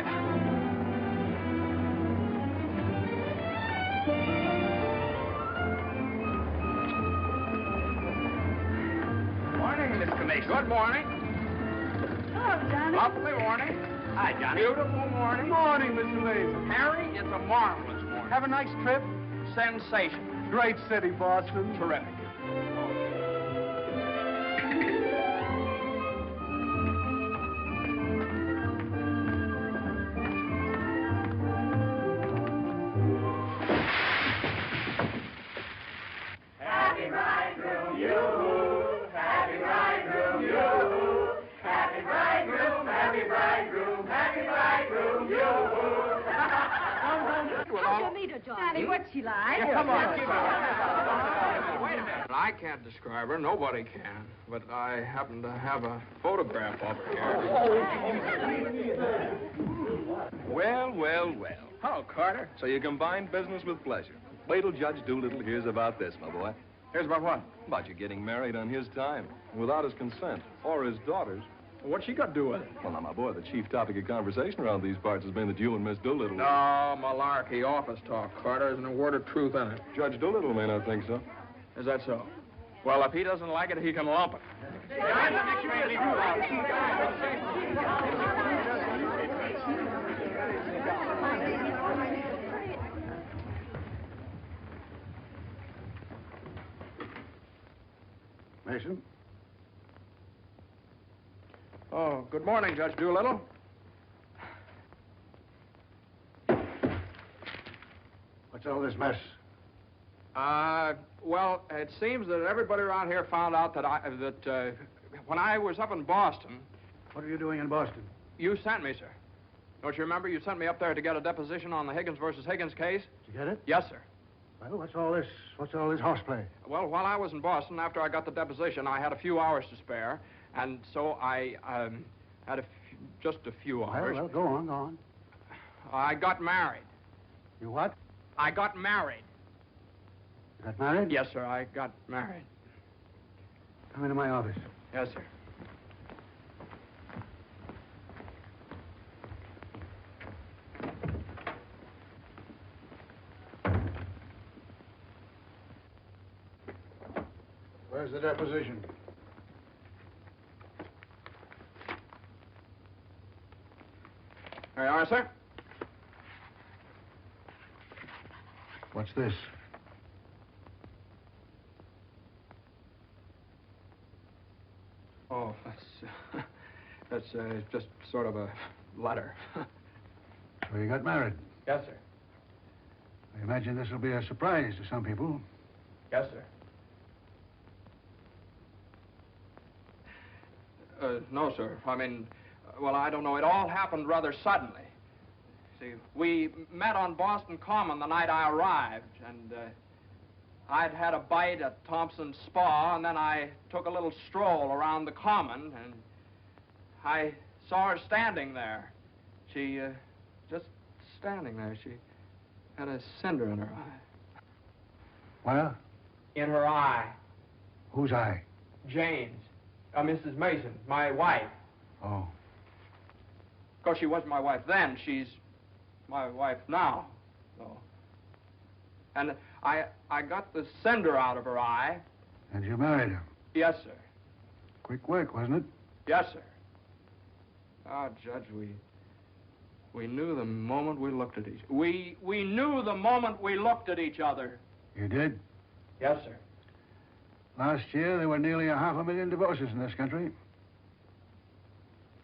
right. Morning, Mr. Mason. Good morning. Hello, Johnny. Lovely morning. Hi, Johnny. Beautiful morning. Morning, Mr. Mason. Harry, it's a marvelous morning. Have a nice trip? Sensation. Great city, Boston. Terrific. Happy bridegroom, you. Happy bridegroom, you. Happy bridegroom, happy bridegroom, happy bridegroom, you. How'd you meet her, Johnny? What's she like? Yeah, come on. Wait a minute. I can't describe her. Nobody can. But I happen to have a photograph of her here. Well, well, well. Hello, Carter. So you combine business with pleasure. Wait till Judge Doolittle hears about this, my boy. Here's about what? About you getting married on his time, without his consent, or his daughter's. What's she got to do with it? Well, now, my boy, the chief topic of conversation around these parts has been that you and Miss Doolittle... No, malarkey, office talk, Carter. Isn't a word of truth in it. Judge Doolittle may not think so. Is that so? Well, if he doesn't like it, he can lump it. Mason? Oh, good morning, Judge Doolittle. What's all this mess? Well, it seems that everybody around here found out that when I was up in Boston... What are you doing in Boston? You sent me, sir. Don't you remember? You sent me up there to get a deposition on the Higgins versus Higgins case? Did you get it? Yes, sir. Well, what's all this horseplay? Well, while I was in Boston, after I got the deposition, I had a few hours to spare, and so I had just a few hours. Well, go on. I got married. You what? I got married. You got married? Yes, sir, I got married. Come into my office. Yes, sir. Where's the deposition? There you are, sir. What's this? Oh, that's just sort of a letter. So you got married. Yes, sir. I imagine this will be a surprise to some people. Yes, sir. No, sir. I mean, well, I don't know. It all happened rather suddenly. See, we met on Boston Common the night I arrived, and I'd had a bite at Thompson's Spa, and then I took a little stroll around the Common, and I saw her standing there. She, just standing there. She had a cinder in her eye. Well? In her eye. Whose eye? Jane's. Mrs. Mason, my wife. Oh. Of course, she wasn't my wife then. She's my wife now. So. And I got the cinder out of her eye. And you married her? Yes, sir. Quick work, wasn't it? Yes, sir. Ah, Judge, we knew the moment we looked at each other. We knew the moment we looked at each other. You did? Yes, sir. Last year, there were nearly 500,000 divorces in this country.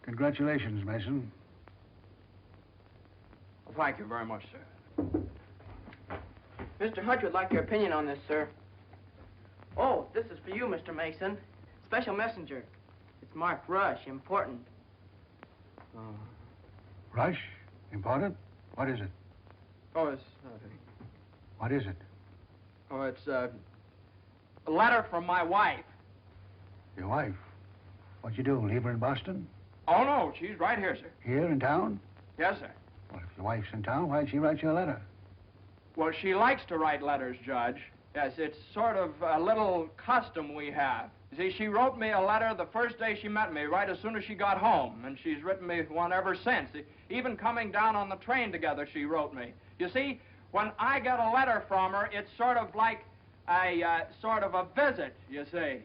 Congratulations, Mason. Well, thank you very much, sir. Mr. Hutch would like your opinion on this, sir. Oh, this is for you, Mr. Mason. Special messenger. It's marked Rush, important. Rush? Important? What is it? Oh, it's... What is it? Oh, it's a letter from my wife. Your wife? What'd you do, leave her in Boston? Oh, no, she's right here, sir. Here in town? Yes, sir. Well, if your wife's in town, why'd she write you a letter? Well, she likes to write letters, Judge. Yes, it's sort of a little custom we have. You see, she wrote me a letter the first day she met me, right as soon as she got home, and she's written me one ever since. Even coming down on the train together, she wrote me. You see, when I get a letter from her, it's sort of like a sort of a visit, you see.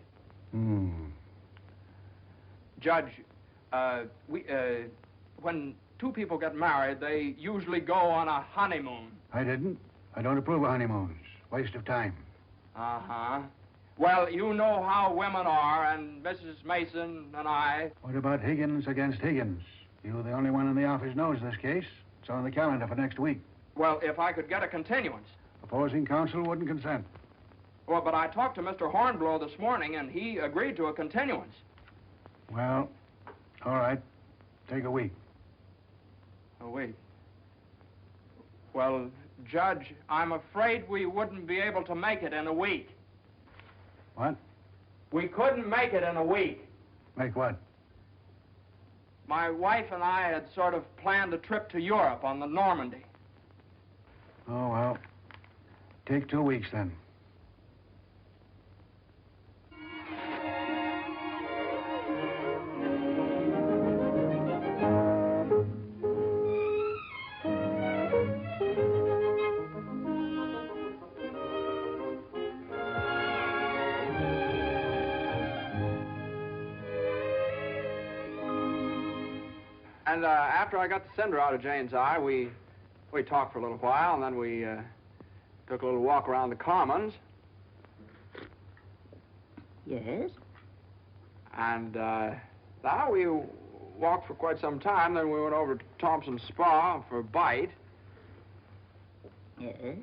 Judge, when two people get married, they usually go on a honeymoon. I didn't. I don't approve of honeymoons. Waste of time. Uh-huh. Well, you know how women are, and Mrs. Mason and I... What about Higgins against Higgins? You're the only one in the office knows this case. It's on the calendar for next week. Well, if I could get a continuance. Opposing counsel wouldn't consent. Well, but I talked to Mr. Hornblow this morning, and he agreed to a continuance. Well, all right. Take a week. A week? Well, Judge, I'm afraid we wouldn't be able to make it in a week. What? We couldn't make it in a week. Make what? My wife and I had sort of planned a trip to Europe on the Normandy. Oh, well. Take 2 weeks, then. And after I got the cinder out of Jane's eye, we talked for a little while, and then we took a little walk around the Commons. Yes? And now we walked for quite some time, then we went over to Thompson's Spa for a bite. Yes?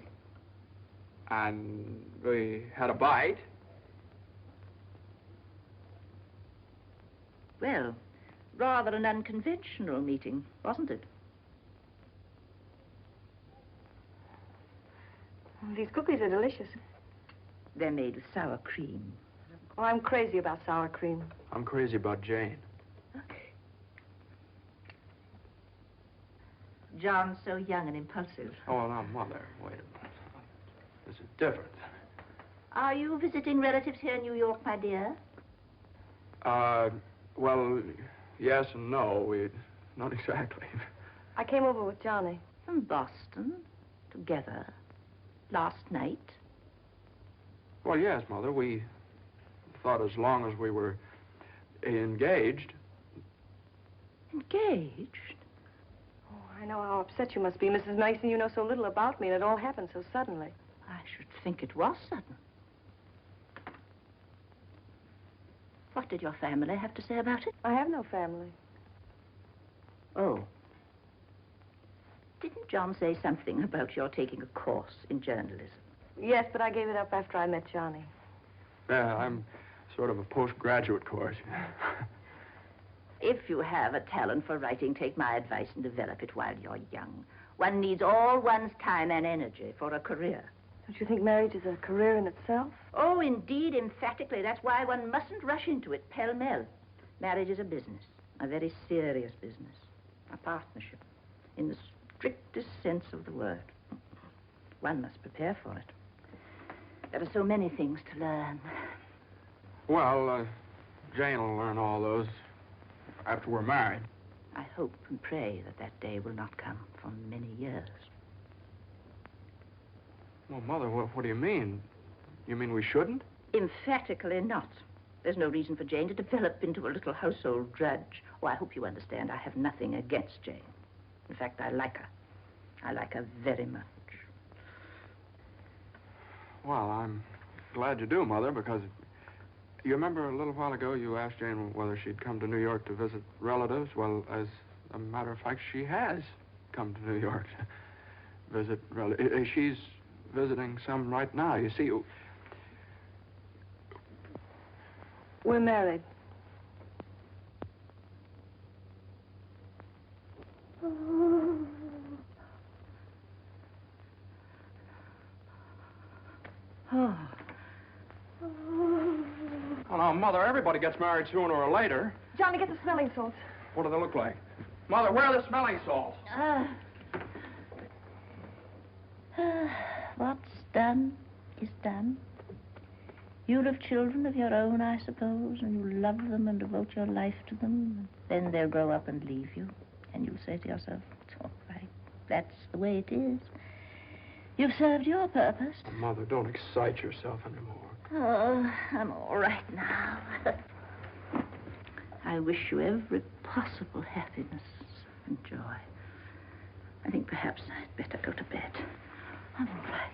And we had a bite. Well, rather an unconventional meeting, wasn't it? These cookies are delicious. They're made with sour cream. Oh, I'm crazy about sour cream. I'm crazy about Jane. John's so young and impulsive. Oh, now, Mother, wait a minute. This is different. Are you visiting relatives here in New York, my dear? Well, yes and no. Not exactly. I came over with Johnny. From Boston, together, last night. Well, yes, Mother. We thought as long as we were engaged. Engaged? Oh, I know how upset you must be, Mrs. Mason. You know so little about me, and it all happened so suddenly. I should think it was sudden. What did your family have to say about it? I have no family. Oh. Didn't John say something about your taking a course in journalism? Yes, but I gave it up after I met Johnny. Yeah, I'm sort of a postgraduate course. If you have a talent for writing, take my advice and develop it while you're young. One needs all one's time and energy for a career. Don't you think marriage is a career in itself? Oh, indeed, emphatically. That's why one mustn't rush into it pell-mell. Marriage is a business, a very serious business, a partnership, in the strictest sense of the word. One must prepare for it. There are so many things to learn. Well, Jane will learn all those after we're married. I hope and pray that that day will not come for many years. Well, Mother, what do you mean? You mean we shouldn't? Emphatically not. There's no reason for Jane to develop into a little household drudge. Oh, I hope you understand I have nothing against Jane. In fact, I like her. I like her very much. Well, I'm glad you do, Mother, because you remember a little while ago you asked Jane whether she'd come to New York to visit relatives? Well, as a matter of fact, she has come to New York to visit relatives. She's visiting some right now. You see, We're married. Oh. Oh, now, Mother, everybody gets married sooner or later. Johnny, get the smelling salts. What do they look like? Mother, where are the smelling salts? What's done is done. You'll have children of your own, I suppose, and you'll love them and devote your life to them. Then they'll grow up and leave you, and you'll say to yourself, it's all right. That's the way it is. You've served your purpose. Mother, don't excite yourself anymore. Oh, I'm all right now. I wish you every possible happiness and joy. I think perhaps I'd better go to bed. I'm all right.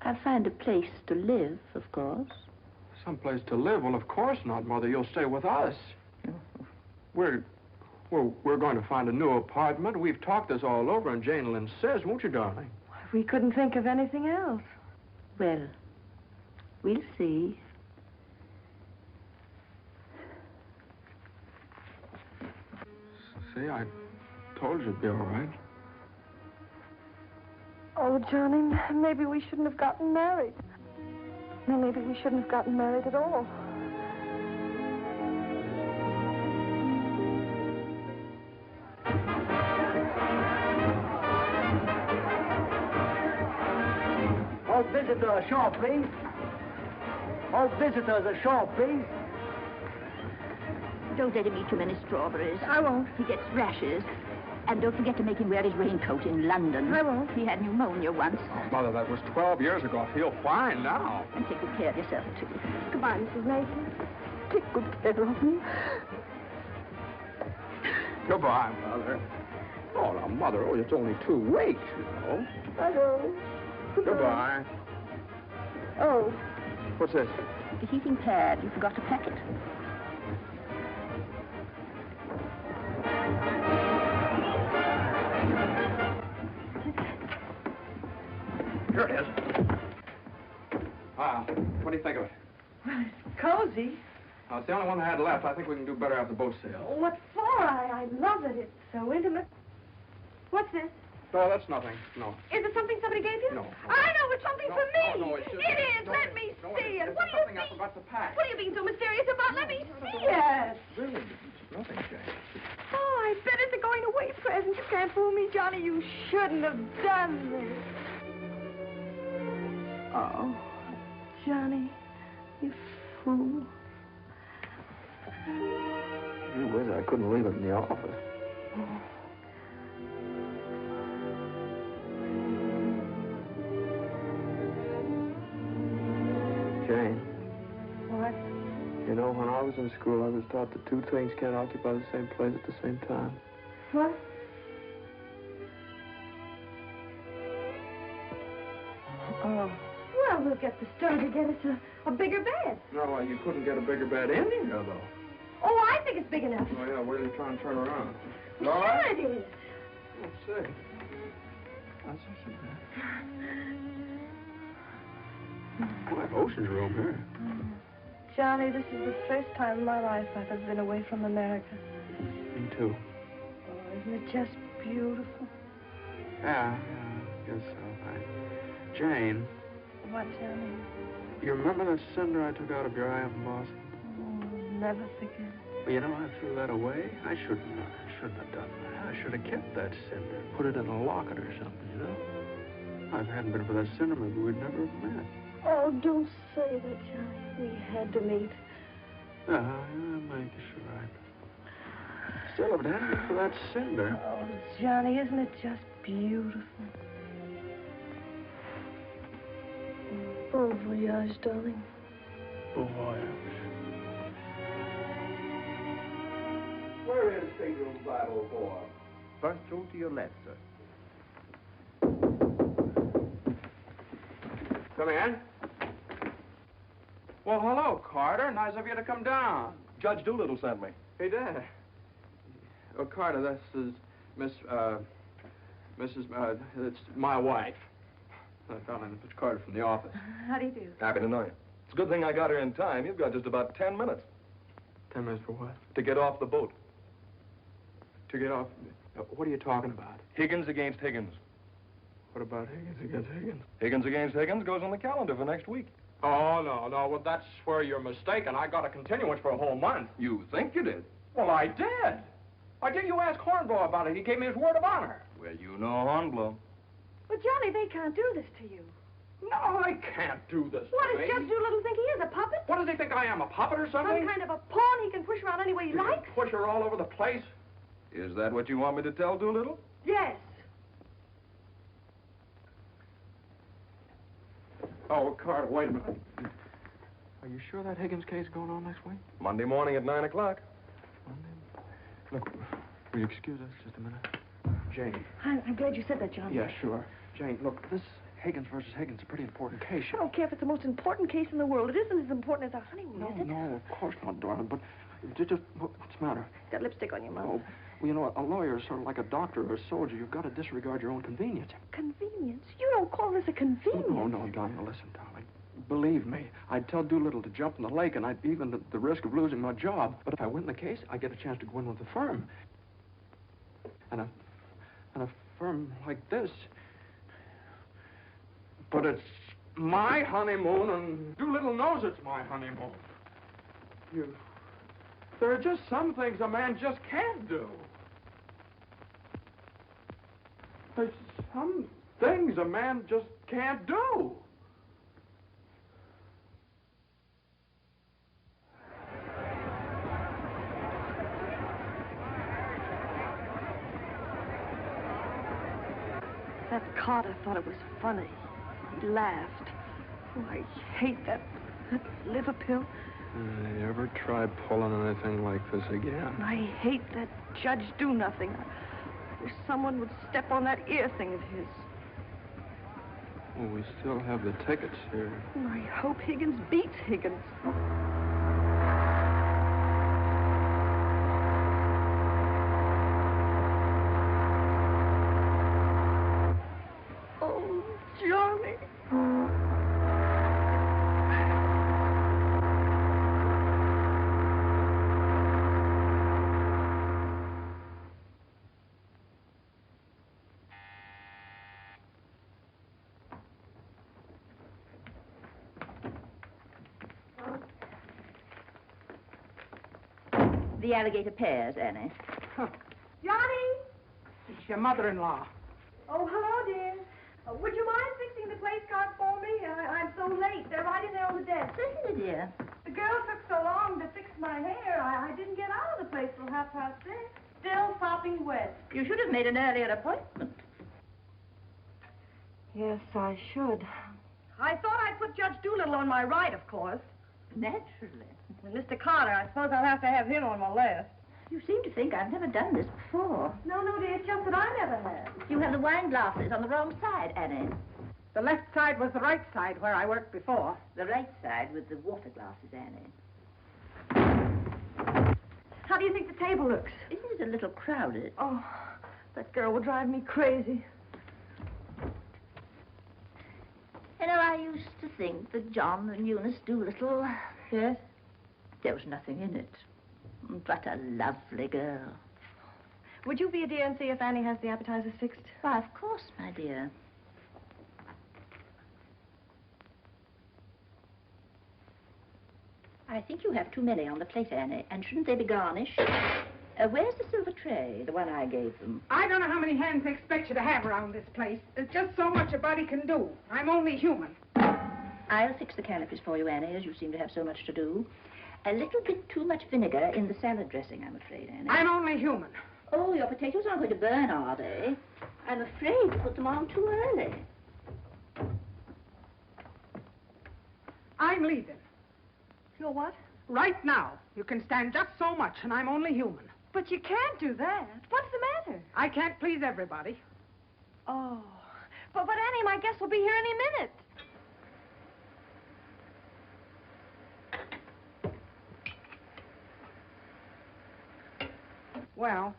I'll find a place to live, of course. Someplace to live? Well, of course not, Mother. You'll stay with us. We're going to find a new apartment. We've talked this all over, and Jane will insist, won't you, darling? We couldn't think of anything else. Well, we'll see. See, I told you it'd be all right. Oh, Johnny, maybe we shouldn't have gotten married. No, maybe we shouldn't have gotten married at all. All visitors ashore, please. All visitors ashore, please. Don't let him eat too many strawberries. I won't. He gets rashes. And don't forget to make him wear his raincoat in London. I won't. He had pneumonia once. Oh, Mother, that was 12 years ago. I feel fine now. And take good care of yourself, too. Goodbye, Mrs. Mason. Take good care of me. Goodbye, Mother. Oh, now, Mother, it's only 2 weeks, you know. I know. Goodbye. Oh. What's this? The heating pad. You forgot to pack it. Here it is. What do you think of it? Well, it's cozy. It's the only one I had left. I think we can do better after the boat sails. What for? I love it. It's so intimate. What's this? No, that's nothing. No. Is it something somebody gave you? No. I know it's something for me. No, it's just... It is. No, Let me no, see it. It's What do you something mean? I forgot to pack. What are you being so mysterious about? Let me see it. Really, it's nothing, Jane. Oh, I bet it's a going-away present. You can't fool me, Johnny. You shouldn't have done this. Oh, Johnny, you fool. Gee whiz, I couldn't leave it in the office. Jane. What? You know, when I was in school, I was taught that 2 things can't occupy the same place at the same time. What? Oh. Well, we'll get the store to get us a bigger bed. No, you couldn't get a bigger bed in here, though. Oh, I think it's big enough. Oh, yeah, where are you trying to turn around? Sure it is. Let's see. That's not so bad. Well, like ocean's room here. Johnny, this is the first time in my life I've ever been away from America. Me too. Oh, isn't it just beautiful? Yeah, I guess so. Jane. What, Johnny? You remember that cinder I took out of your eye up in Boston? Oh, never forget. Well, you know, I threw that away. I shouldn't have done that. I should have kept that cinder, put it in a locket or something, you know? If it hadn't been for that cinder, maybe we'd never have met. Oh, don't say that, Johnny. We had to meet. Maybe you're right. Still, if it hadn't been for that cinder... Oh, Johnny, isn't it just beautiful? Bon voyage, darling. Bon voyage. Where is stateroom 504? First room to your left, sir. Come in. Well, hello, Carter. Nice of you to come down. Judge Doolittle sent me. He did. Oh, Carter, this is it's my wife. Darling, it's Carter from the office. How do you do? Happy to know you. It's a good thing I got here in time. You've got just about 10 minutes 10 minutes for what? to get off the boat. To get off? What are you talking about? Higgins against Higgins. What about Higgins against Higgins? Higgins against Higgins goes on the calendar for next week. Oh, no. Well, that's where you're mistaken. I got a continuance for a whole month. You think you did? Well, I did. Why didn't you ask Hornblow about it? He gave me his word of honor. Well, you know Hornblow. But, Johnny, they can't do this to you. No, I can't do this. What to does me. Judge Doolittle think he is, a puppet? What does he think I am, a puppet or something? Some kind of a pawn he can push around any way he You can likes? push her all over the place. Is that what you want me to tell Doolittle? Yes. Oh, Carter, wait a minute. Are you sure that Higgins case is going on next week? Monday morning at 9 o'clock. Look, will you excuse us just a minute? Jane. I'm glad you said that, Johnny. Yeah, sure. Jane, look, this Higgins versus Higgins is a pretty important case. I don't care if it's the most important case in the world. It isn't as important as our honeymoon, No, is it? no, of course not, darling, but what's the matter? Got lipstick on your mouth. Oh, well, you know, a lawyer is sort of like a doctor or a soldier. You've got to disregard your own convenience. Convenience? You don't call this a convenience. No, darling, listen, darling. Believe me, I'd tell Doolittle to jump in the lake, and I'd even at the risk of losing my job. But if I win the case, I get a chance to go in with the firm. And a firm like this. But it's my honeymoon, and Doolittle knows it's my honeymoon. There are just some things a man just can't do. There's some things a man just can't do. That Carter thought it was funny. He laughed. Oh, I hate that liver pill. You ever try pulling anything like this again? I hate that Judge Do-Nothing. I wish someone would step on that ear thing of his. Well, we still have the tickets here. I hope Higgins beats Higgins. Oh, Johnny. The alligator pears, Annie. Johnny! It's your mother-in-law. Oh, hello, dear. Would you mind fixing the place card for me? I'm so late. They're right in there on the desk. Certainly, dear. The girl took so long to fix my hair, I didn't get out of the place till 6:30. Still sopping wet. You should have made an earlier appointment. Yes, I should. I thought I'd put Judge Doolittle on my right, of course. Naturally. And Mr. Carter, I suppose I'll have to have him on my left. You seem to think I've never done this before. No, dear, it's just that I never have. You have the wine glasses on the wrong side, Annie. The left side was the right side where I worked before. The right side with the water glasses, Annie. How do you think the table looks? Isn't it a little crowded? Oh, that girl will drive me crazy. You know, I used to think that John and Eunice Doolittle... Yes? There was nothing in it. But a lovely girl. Would you be a dear and see if Annie has the appetizers fixed? Why, of course, my dear. I think you have too many on the plate, Annie. And shouldn't they be garnished? Where's the silver tray, the one I gave them? I don't know how many hands they expect you to have around this place. There's just so much a body can do. I'm only human. I'll fix the canopies for you, Annie, as you seem to have so much to do. A little bit too much vinegar in the salad dressing, I'm afraid, Annie. I'm only human. Oh, your potatoes aren't going to burn, are they? I'm afraid to put them on too early. I'm leaving. You're what? Right now. You can stand just so much, and I'm only human. But you can't do that. What's the matter? I can't please everybody. Oh. But Annie, my guest will be here any minute. Well,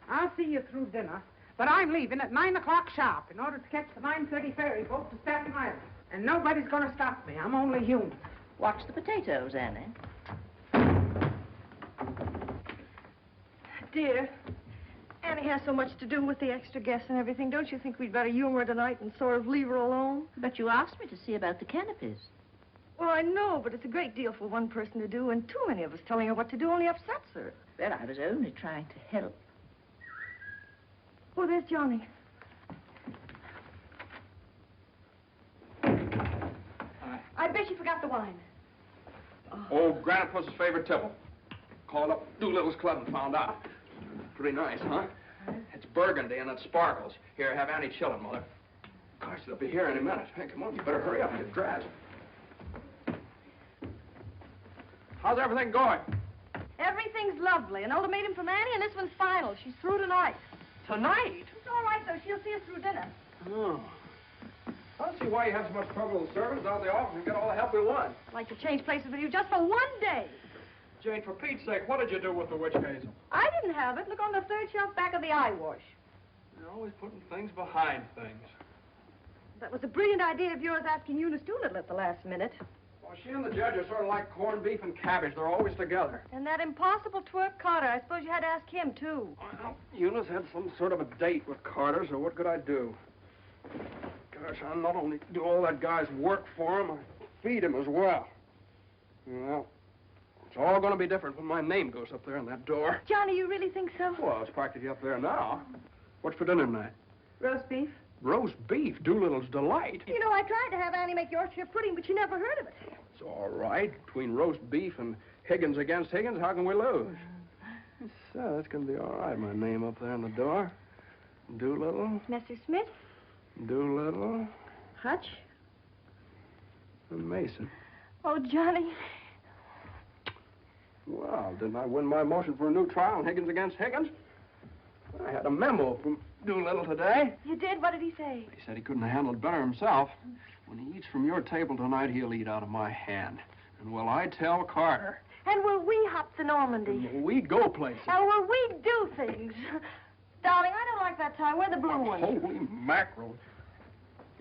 I'll see you through dinner, but I'm leaving at 9 o'clock sharp in order to catch the 9:30 ferry boat to Staten Island. And nobody's going to stop me. I'm only human. Watch the potatoes, Annie. Dear, Annie has so much to do with the extra guests and everything. Don't you think we'd better humor her tonight and sort of leave her alone? But you asked me to see about the canopies. Well, I know, but it's a great deal for one person to do, and too many of us telling her what to do only upsets her. Well, I was only trying to help. Oh, there's Johnny. I bet you forgot the wine. Oh, Grandpa's favorite tipple. Called up Doolittle's club and found out. Pretty nice, huh? It's burgundy and it sparkles. Here, have Annie chillin', Mother. Gosh, they'll be here any minute. Hey, come on, you better hurry up and get dressed. How's everything going? Everything's lovely. An ultimatum from Annie, and this one's final. She's through tonight. Tonight? It's all right, though. She'll see us through dinner. Oh. I don't see why you have so much trouble with servants out the office and get all the help we want. I'd like to change places with you just for one day. Jane, for Pete's sake, what did you do with the witch hazel? I didn't have it. Look on the third shelf back of the eye wash. You're always putting things behind things. That was a brilliant idea of yours asking Eunice Doolittle at the last minute. Well, she and the judge are sort of like corned beef and cabbage. They're always together. And that impossible twerp Carter. I suppose you had to ask him, too. Well, Eunice had some sort of a date with Carter, so what could I do? Gosh, I not only do all that guy's work for him, I feed him as well. Well, it's all going to be different when my name goes up there in that door. Johnny, you really think so? Well, it's practically up there now. What's for dinner tonight? Roast beef. Roast beef, Doolittle's delight. You know, I tried to have Annie make Yorkshire pudding, but she never heard of it. It's all right. Between roast beef and Higgins against Higgins, how can we lose? So, that's going to be all right. My name up there on the door. Doolittle, Mr. Smith? Doolittle, Hutch? and Mason. Oh, Johnny. Well, didn't I win my motion for a new trial on Higgins against Higgins? I had a memo from Doolittle today. You did? What did he say? He said he couldn't have handled it better himself. When he eats from your table tonight, he'll eat out of my hand. And will I tell Carter? And will we hop to Normandy? And will we go places? And will we do things? Darling, I don't like that tie. Wear the blue one. Holy mackerel.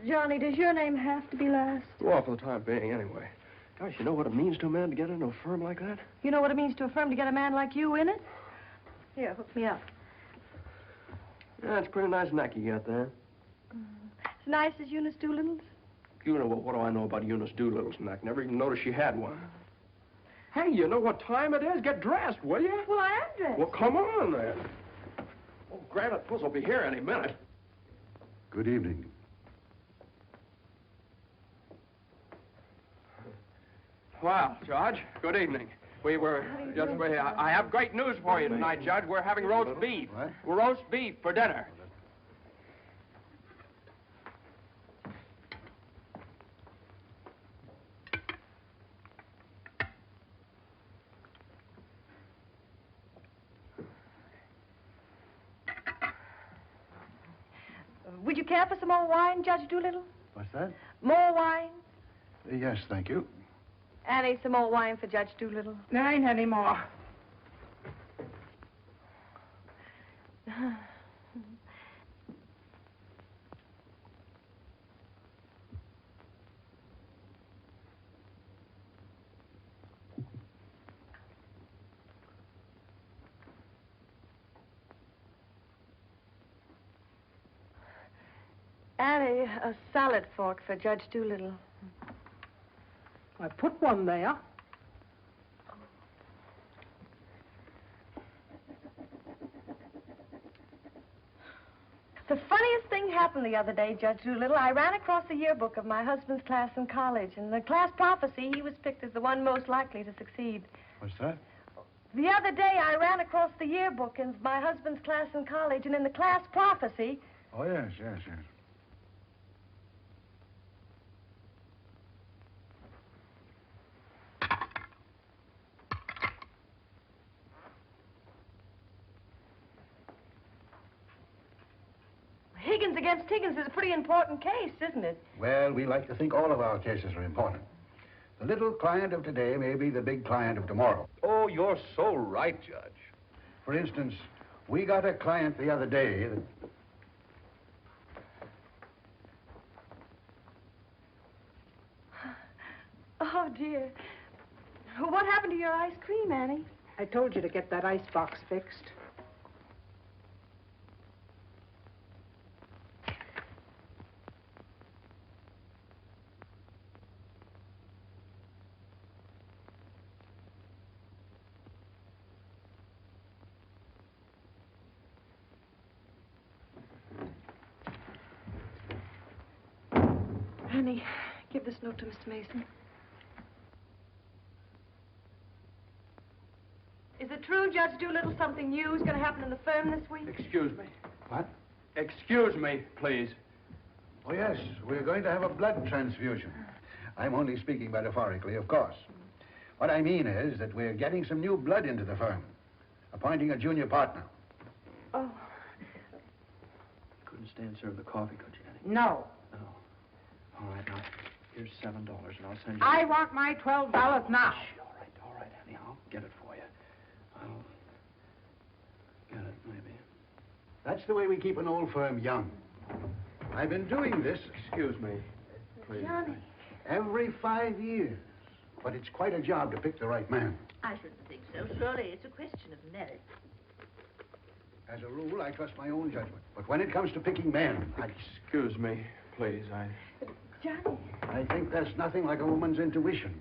Johnny, does your name have to be last? Well, for the time being, anyway. Gosh, you know what it means to a man to get into a firm like that? You know what it means to a firm to get a man like you in it? Here, hook me up. Yeah, it's a pretty nice neck you got there. As nice as Eunice Doolittle's? You know, what do I know about Eunice Doolittle's neck? Never even noticed she had one. Hey, you know what time it is? Get dressed, will you? Well, I am dressed. Well, come on, then. Oh, Granite Puss will be here any minute. Good evening. Well, Judge, good evening. We were just... I have great news for you tonight, Judge. We're having roast beef. What? Roast beef for dinner. Would you care for some more wine, Judge Doolittle? What's that? More wine? Yes, thank you. Annie, some more wine for Judge Doolittle. There ain't any more. Annie, a salad fork for Judge Doolittle. I put one there. The funniest thing happened the other day, Judge Doolittle. I ran across the yearbook of my husband's class in college. In the class prophecy, he was picked as the one most likely to succeed. What's that? The other day, I ran across the yearbook in my husband's class in college, and in the class prophecy... Oh, yes, yes, yes. Higgins against Higgins is a pretty important case, isn't it? Well, we like to think all of our cases are important. The little client of today may be the big client of tomorrow. Oh, you're so right, Judge. For instance, we got a client the other day that... Oh, dear. What happened to your ice cream, Annie? I told you to get that ice box fixed. Honey, give this note to Mr. Mason. Is it true, Judge Doolittle, something new is going to happen in the firm this week? Excuse me. What? Excuse me, please. Oh, yes, we're going to have a blood transfusion. I'm only speaking metaphorically, of course. What I mean is that we're getting some new blood into the firm, appointing a junior partner. Oh. Couldn't stand serve the coffee, could you, Annie? No. No. All right, now, here's $7, and I'll send you... I want my $12 now. All right, Annie, I'll get it for you. I'll get it, maybe. That's the way we keep an old firm young. I've been doing this... Excuse me, please. Johnny. Every 5 years. But it's quite a job to pick the right man. I shouldn't think so. Surely it's a question of merit. As a rule, I trust my own judgment. But when it comes to picking men, Excuse me, please. Johnny. I think there's nothing like a woman's intuition.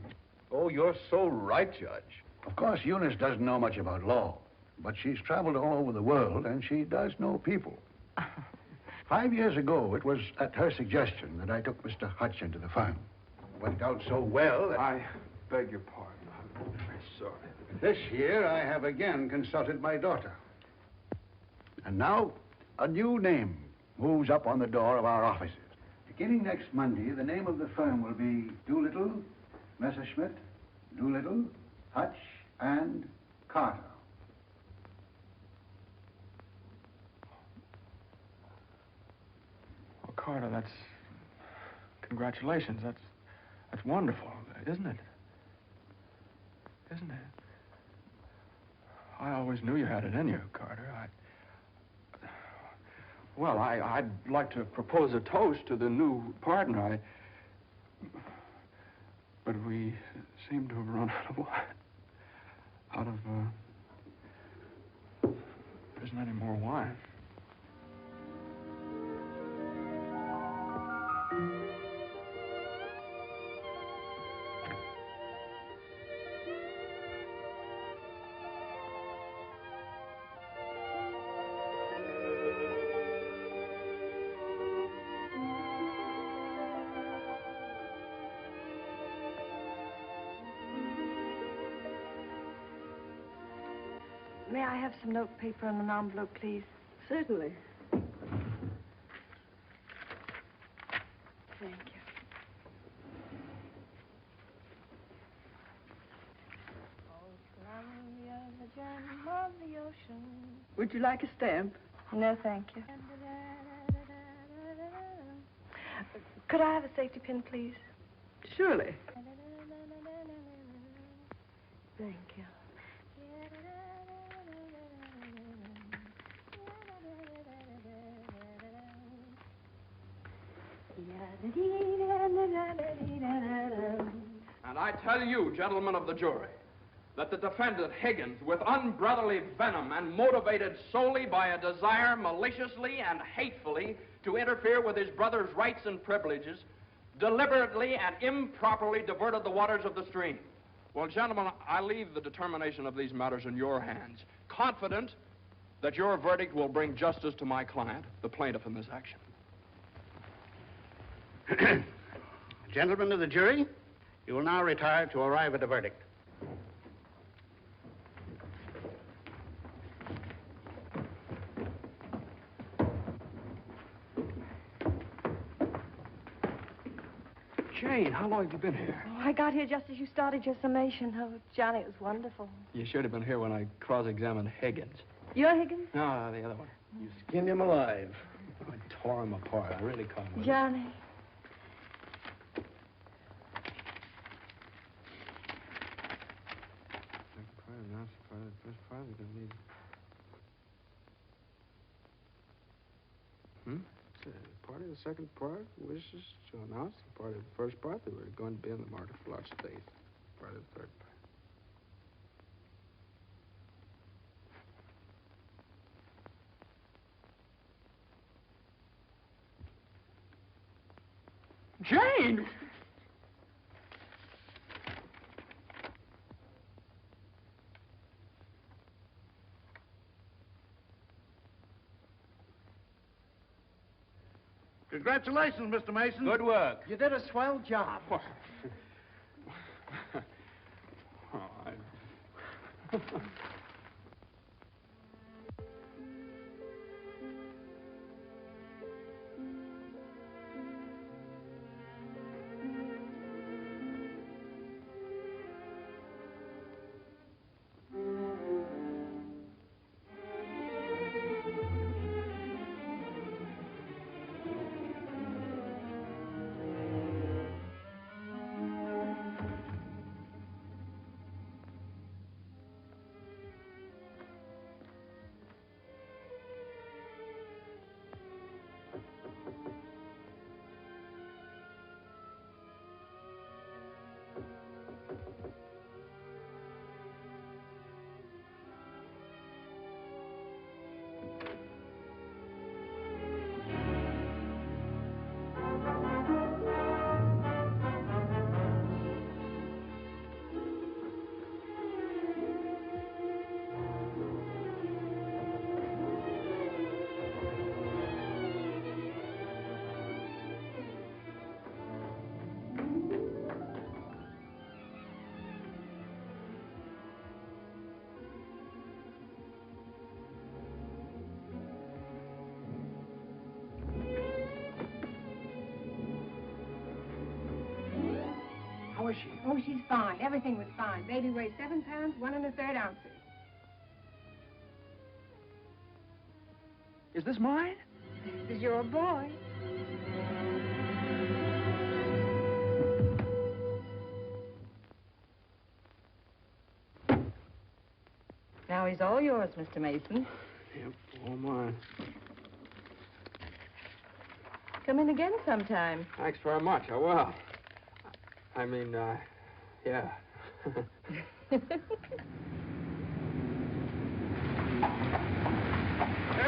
Oh, you're so right, Judge. Of course, Eunice doesn't know much about law, but she's traveled all over the world, and she does know people. 5 years ago, it was at her suggestion that I took Mr. Hutch into the firm. It went out so well that... I beg your pardon. I'm very sorry. This year, I have again consulted my daughter. And now, a new name moves up on the door of our offices. Beginning next Monday, the name of the firm will be Doolittle, Messerschmitt, Doolittle, Hutch, and Carter. Well, Carter, that's... Congratulations. That's wonderful, isn't it? Isn't it? I always knew you had it in you, Carter. Well, I'd like to propose a toast to the new partner. But we seem to have run out of wine. There isn't any more wine. May I have some note paper and an envelope, please? Certainly. Thank you. Would you like a stamp? No, thank you. Could I have a safety pin, please? Surely. Thank you. And I tell you, gentlemen of the jury, that the defendant Higgins, with unbrotherly venom and motivated solely by a desire maliciously and hatefully to interfere with his brother's rights and privileges, deliberately and improperly diverted the waters of the stream. Well, gentlemen, I leave the determination of these matters in your hands, confident that your verdict will bring justice to my client, the plaintiff in this action. Gentlemen of the jury, you will now retire to arrive at a verdict. Jane, how long have you been here? Oh, I got here just as you started your summation. Oh, Johnny, it was wonderful. You should have been here when I cross-examined Higgins. You're Higgins? No, the other one. You skinned him alive. I tore him apart. I really caught him. Johnny. Part of the second part wishes to announce the part of the first part that we're going to be in the market for large state. Part of the third part. Jane! Congratulations, Mr. Mason. Good work. You did a swell job. How is she? Oh, she's fine. Everything was fine. Baby weighs 7 pounds, 1 1/3 ounces. Is this mine? This is your boy. Now he's all yours, Mr. Mason. Yep, all mine. Come in again sometime. Thanks very much. I will. I mean, yeah. Hey,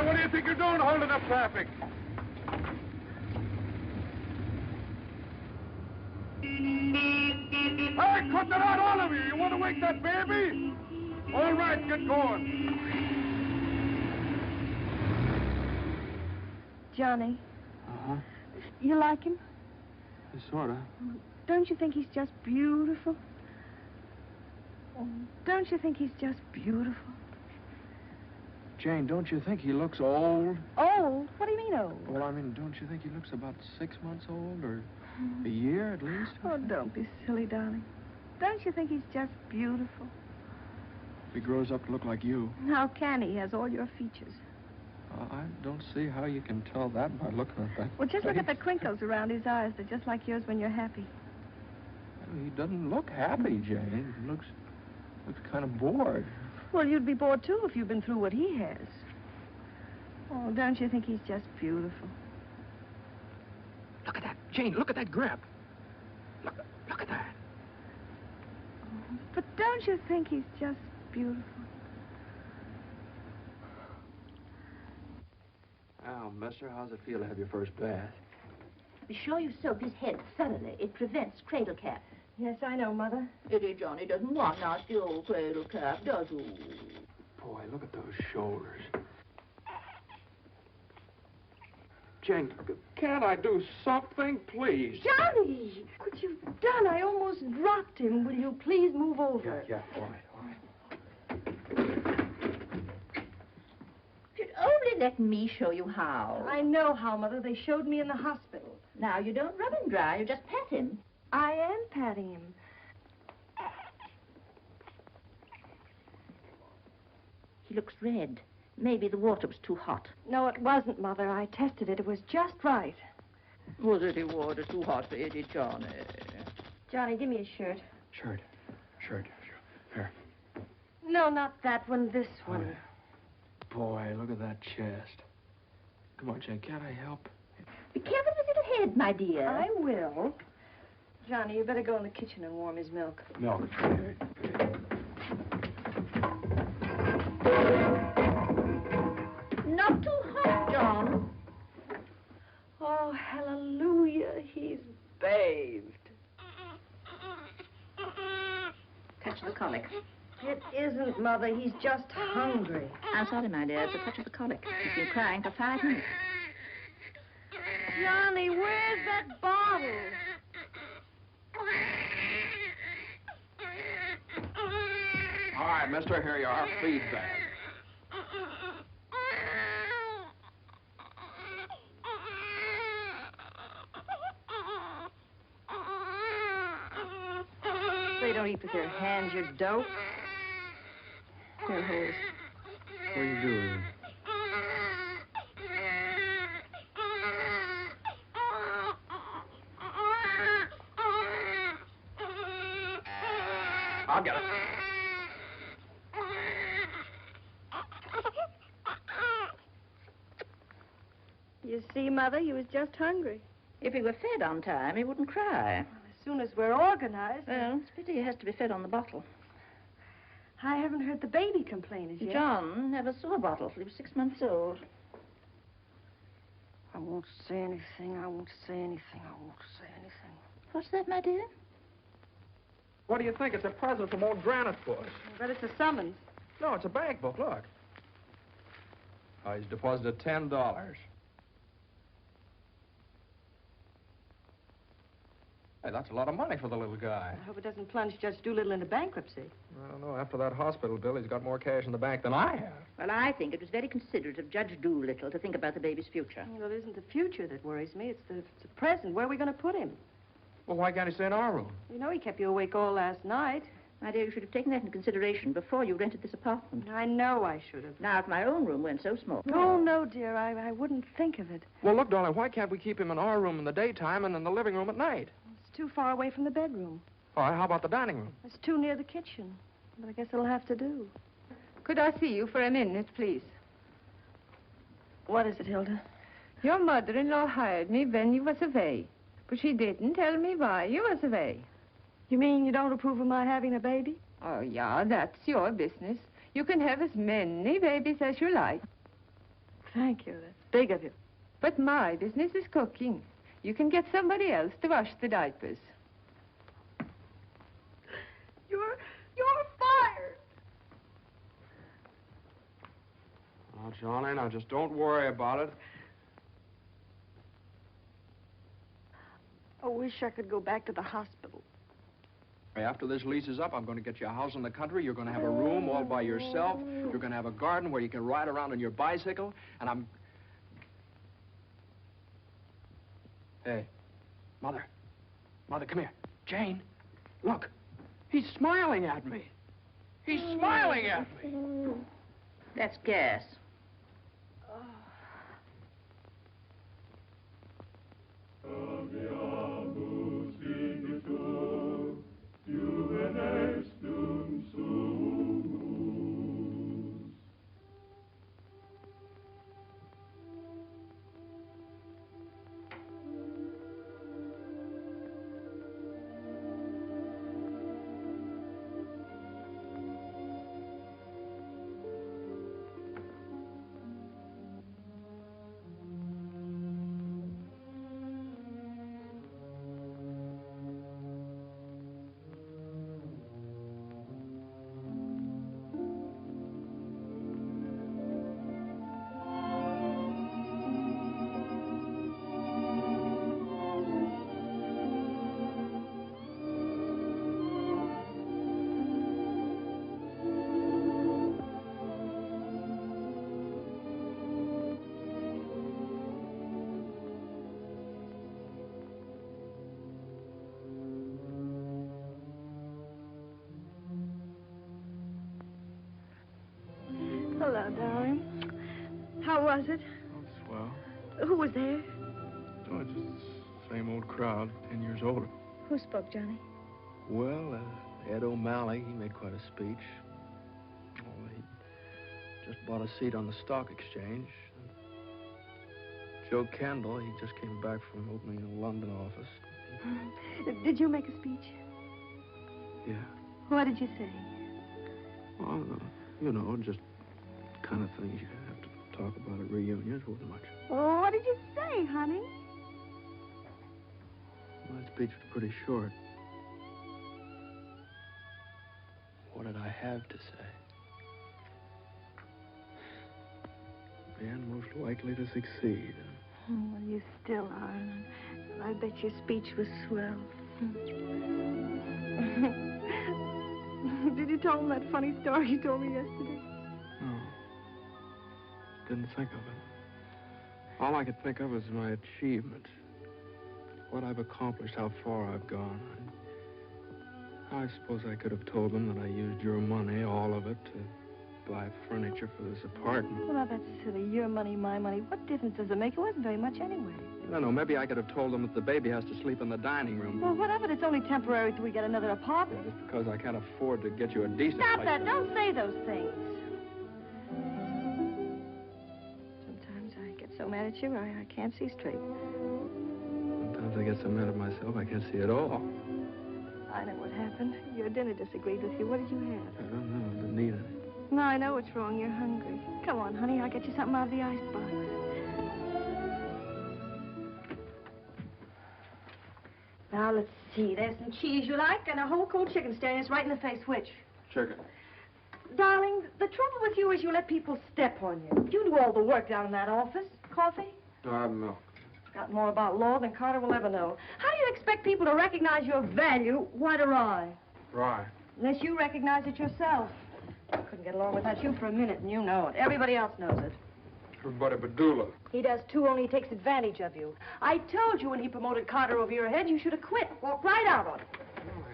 what do you think you're doing holding up traffic? Hey, cut that out, all of you! You want to wake that baby? All right, get going. Johnny, Uh-huh. you like him? Sort of. Don't you think he's just beautiful? Don't you think he's just beautiful? Jane, don't you think he looks old? Old? What do you mean old? Well, I mean, don't you think he looks about 6 months old, or a year at least? Oh, don't be silly, darling. Don't you think he's just beautiful? If he grows up to look like you. How can he? He has all your features. I don't see how you can tell that by looking at that. Well, just look at the face. crinkles around his eyes. They're just like yours when you're happy. He doesn't look happy, Jane. He looks kind of bored. Well, you'd be bored, too, if you'd been through what he has. Oh, don't you think he's just beautiful? Look at that. Jane, look at that grip. Look at that. But don't you think he's just beautiful? Oh, mister, how's it feel to have your first bath? Be sure you soak his head thoroughly. It prevents cradle cap. Yes, I know, Mother. Eddie Johnny doesn't want nasty old cradle cap, does he? Boy, look at those shoulders. Jane, can't I do something, please? Johnny! What you've done, I almost dropped him. Will you please move over? Yeah, all right. You'd only let me show you how. I know how, Mother. They showed me in the hospital. Now, you don't rub him dry, you just pat him. I am patting him. He looks red. Maybe the water was too hot. No, it wasn't, Mother. I tested it. It was just right. Was it the water too hot for Eddie Johnny? Johnny, give me a shirt. Shirt. Here. No, not that one. This one. Boy, look at that chest. Come on, Jane, can't I help? Be careful with his little head, my dear. I will. Johnny, you better go in the kitchen and warm his milk. Milk. Not too hot, John. Oh, hallelujah. He's bathed. Touch the colic. It isn't, Mother. He's just hungry. I'm sorry, my dear. It's a touch of the colic. He's been crying for 5 minutes. Johnny, where's that bottle? All right, mister, here you are. Feed bag. They don't eat with their hands, you dope. Here, hold. What are you doing? I'll get it. You see, Mother, he was just hungry. If he were fed on time, he wouldn't cry. As soon as we're organized. Well, it's a pity he has to be fed on the bottle. I haven't heard the baby complain as yet. John never saw a bottle till he was 6 months old. I won't say anything. I won't say anything. I won't say anything. What's that, my dear? What do you think? It's a present from old Granite Bush. I bet it's a summons. No, it's a bank book. Look. Oh, he's deposited $10. Hey, that's a lot of money for the little guy. I hope it doesn't plunge Judge Doolittle into bankruptcy. I don't know. After that hospital bill, he's got more cash in the bank than I have. Well, I think it was very considerate of Judge Doolittle to think about the baby's future. Well, it isn't the future that worries me. It's the present. Where are we going to put him? Well, why can't he stay in our room? You know he kept you awake all last night. My dear, you should have taken that into consideration before you rented this apartment. I know I should have. Now, if my own room weren't so small. Oh, no, dear. I wouldn't think of it. Well, look, darling, why can't we keep him in our room in the daytime and in the living room at night? It's too far away from the bedroom. All right, how about the dining room? It's too near the kitchen. But I guess it'll have to do. Could I see you for a minute, please? What is it, Hilda? Your mother-in-law hired me when you was away, but she didn't tell me why you was away. You mean you don't approve of my having a baby? Oh, yeah, that's your business. You can have as many babies as you like. Thank you. That's big of you. But my business is cooking. You can get somebody else to wash the diapers. You're fired. Oh, Johnny, now just don't worry about it. I wish I could go back to the hospital. After this lease is up, I'm going to get you a house in the country. You're going to have a room all by yourself. You're going to have a garden where you can ride around on your bicycle. And I'm... Hey, Mother. Mother, come here. Jane, look. He's smiling at me. He's smiling at me. That's gas. Hello, darling. How was it? Oh, swell. Who was there? Oh, it's just the same old crowd, 10 years older. Who spoke, Johnny? Well, Ed O'Malley, he made quite a speech. Oh, he just bought a seat on the stock exchange. Joe Kendall, he just came back from opening a London office. Did you make a speech? Yeah. What did you say? Well, you know, just kind of things you have to talk about at reunions. Wasn't much. Oh, what did you say, honey? My speech was pretty short. What did I have to say? Man most likely to succeed. Well, you still are. I bet your speech was swell. Did you tell him that funny story you told me yesterday? No. Didn't think of it. All I could think of was my achievements. What I've accomplished, how far I've gone. I suppose I could have told them that I used your money, all of it, to buy furniture for this apartment. Well, now, that's silly. Your money, my money. What difference does it make? It wasn't very much anyway. I don't know. Maybe I could have told them that the baby has to sleep in the dining room. Well, what of it? It's only temporary till we get another apartment. Just because I can't afford to get you a decent Stop place. that. Don't say those things. Sometimes I get so mad at you, I can't see straight. Sometimes I get so mad at myself, I can't see at all. I know what happened. Your dinner disagreed with you. What did you have? I don't know. I didn't eat any. No, I know what's wrong. You're hungry. Come on, honey. I'll get you something out of the icebox. Now, let's see. There's some cheese you like and a whole cold chicken staring us right in the face. Which? Chicken. Darling, the trouble with you is you let people step on you. You do all the work down in that office. Coffee? No, I have milk. Got more about law than Carter will ever know. How do you expect people to recognize your value? White or rye? Rye. Unless you recognize it yourself. I couldn't get along without you for a minute, and you know it. Everybody else knows it. Everybody but Dula. He does, too, only he takes advantage of you. I told you when he promoted Carter over your head, you should have quit. Walked right out on it.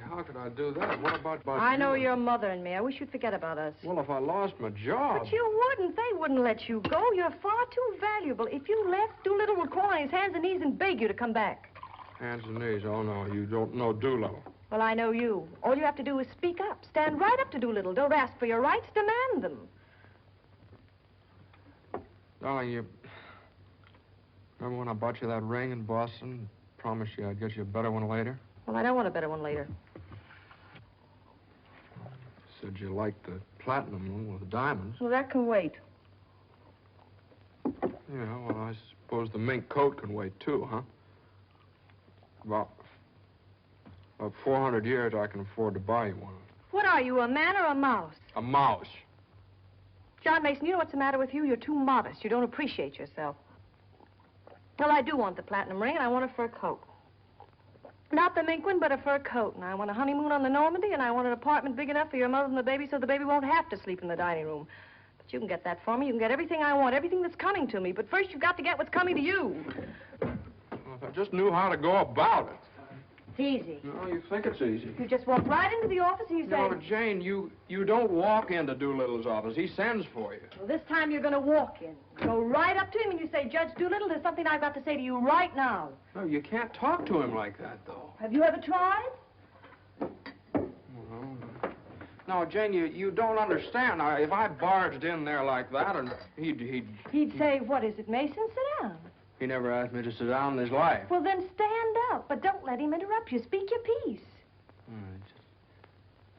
How could I do that? What about I know you? your mother and me. I wish you'd forget about us. Well, if I lost my job... But you wouldn't. They wouldn't let you go. You're far too valuable. If you left, Doolittle would crawl on his hands and knees and beg you to come back. Hands and knees. Oh, no, you don't know Doolittle. Well, I know you. All you have to do is speak up. Stand right up to Doolittle. Don't ask for your rights. Demand them. Darling, you... Remember when I bought you that ring in Boston? Promised you I'd get you a better one later? Well, I don't want a better one later. Said you liked the platinum one with the diamonds. Well, that can wait. Yeah, well, I suppose the mink coat can wait, too, huh? About 400 years, I can afford to buy you one. What are you, a man or a mouse? A mouse. John Mason, you know what's the matter with you? You're too modest. You don't appreciate yourself. Well, I do want the platinum ring, and I want a fur coat. Not the mink one, but a fur coat. And I want a honeymoon on the Normandy, and I want an apartment big enough for your mother and the baby so the baby won't have to sleep in the dining room. But you can get that for me. You can get everything I want, everything that's coming to me. But first, you've got to get what's coming to you. Well, if I just knew how to go about it. It's easy. No, you think it's easy. You just walk right into the office and you say... No, Jane, you don't walk into Doolittle's office. He sends for you. Well, this time you're going to walk in. Go right up to him and you say, Judge Doolittle, there's something I've got to say to you right now. No, you can't talk to him like that, though. Have you ever tried? Well, no, Jane, you don't understand. Now, if I barged in there like that, and He'd say, what is it, Mason? Sit down. He never asked me to sit down in his life. Well, then stand up, but don't let him interrupt you. Speak your piece.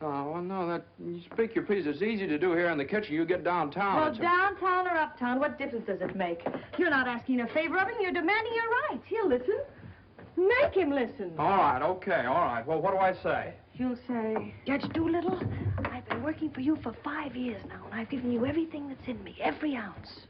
Oh, well, no, you speak your piece. It's easy to do here in the kitchen. You get downtown. Well, downtown or uptown, what difference does it make? You're not asking a favor of him. You're demanding your rights. He'll listen. Make him listen. All right, okay, all right. Well, what do I say? You'll say, Judge Doolittle, I've been working for you for 5 years now, and I've given you everything that's in me, every ounce.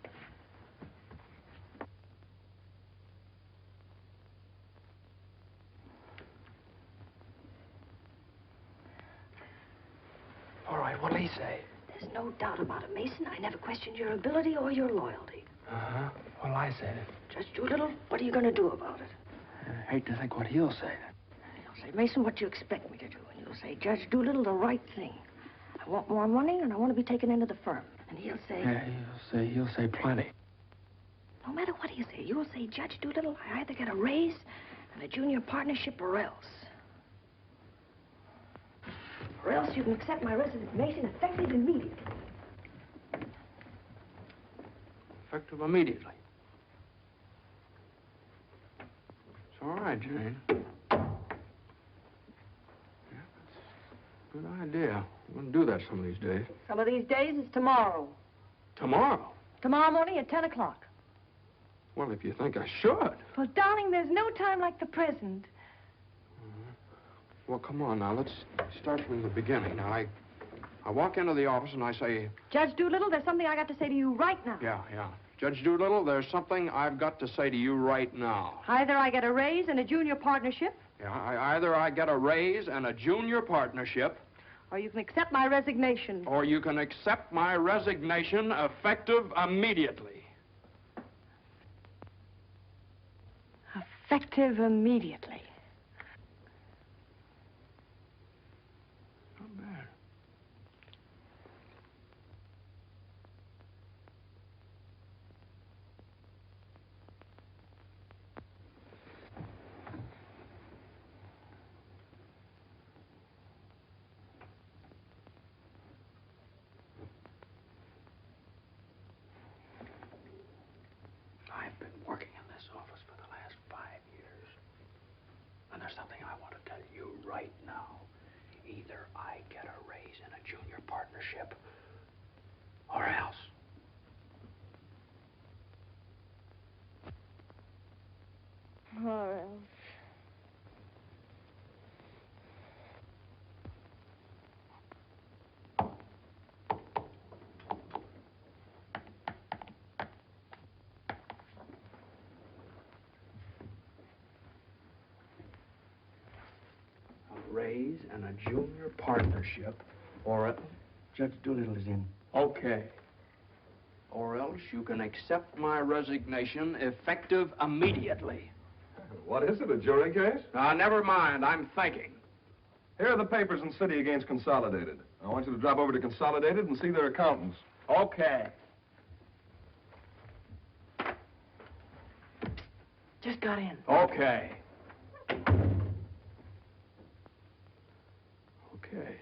All right, what'll he say? There's no doubt about it, Mason. I never questioned your ability or your loyalty. Uh-huh. What'll I say then? Judge Doolittle, what are you going to do about it? I hate to think what he'll say. He'll say, Mason, what do you expect me to do? And you'll say, Judge Doolittle, the right thing. I want more money, and I want to be taken into the firm. And he'll say... Yeah, he'll say plenty. No matter what you say, you'll say, Judge Doolittle, I either get a raise and a junior partnership or else. Or else you can accept my residence, Mason, effective immediately. Effective immediately. It's all right, Jane. Yeah, that's a good idea. I'm going to do that some of these days. Some of these days is tomorrow. Tomorrow? Tomorrow morning at 10 o'clock. Well, if you think I should. Well, darling, there's no time like the present. Well, come on now. Let's start from the beginning. Now, I walk into the office and I say... Judge Doolittle, there's something I got to say to you right now. Yeah. Judge Doolittle, there's something I've got to say to you right now. Either I get a raise and a junior partnership, Yeah, either I get a raise and a junior partnership, or you can accept my resignation. or you can accept my resignation effective immediately. Effective immediately. Not bad. I've been working in this office for the last 5 years. And there's something I want to tell you right now. Either I get a raise in a junior partnership, or else. Or else. A raise and a junior partnership, or a... Judge Doolittle is in. Okay. Or else you can accept my resignation effective immediately. What is it, a jury case? Never mind, I'm thinking. Here are the papers in City against Consolidated. I want you to drop over to Consolidated and see their accountants. Okay. Just got in. Okay. Okay.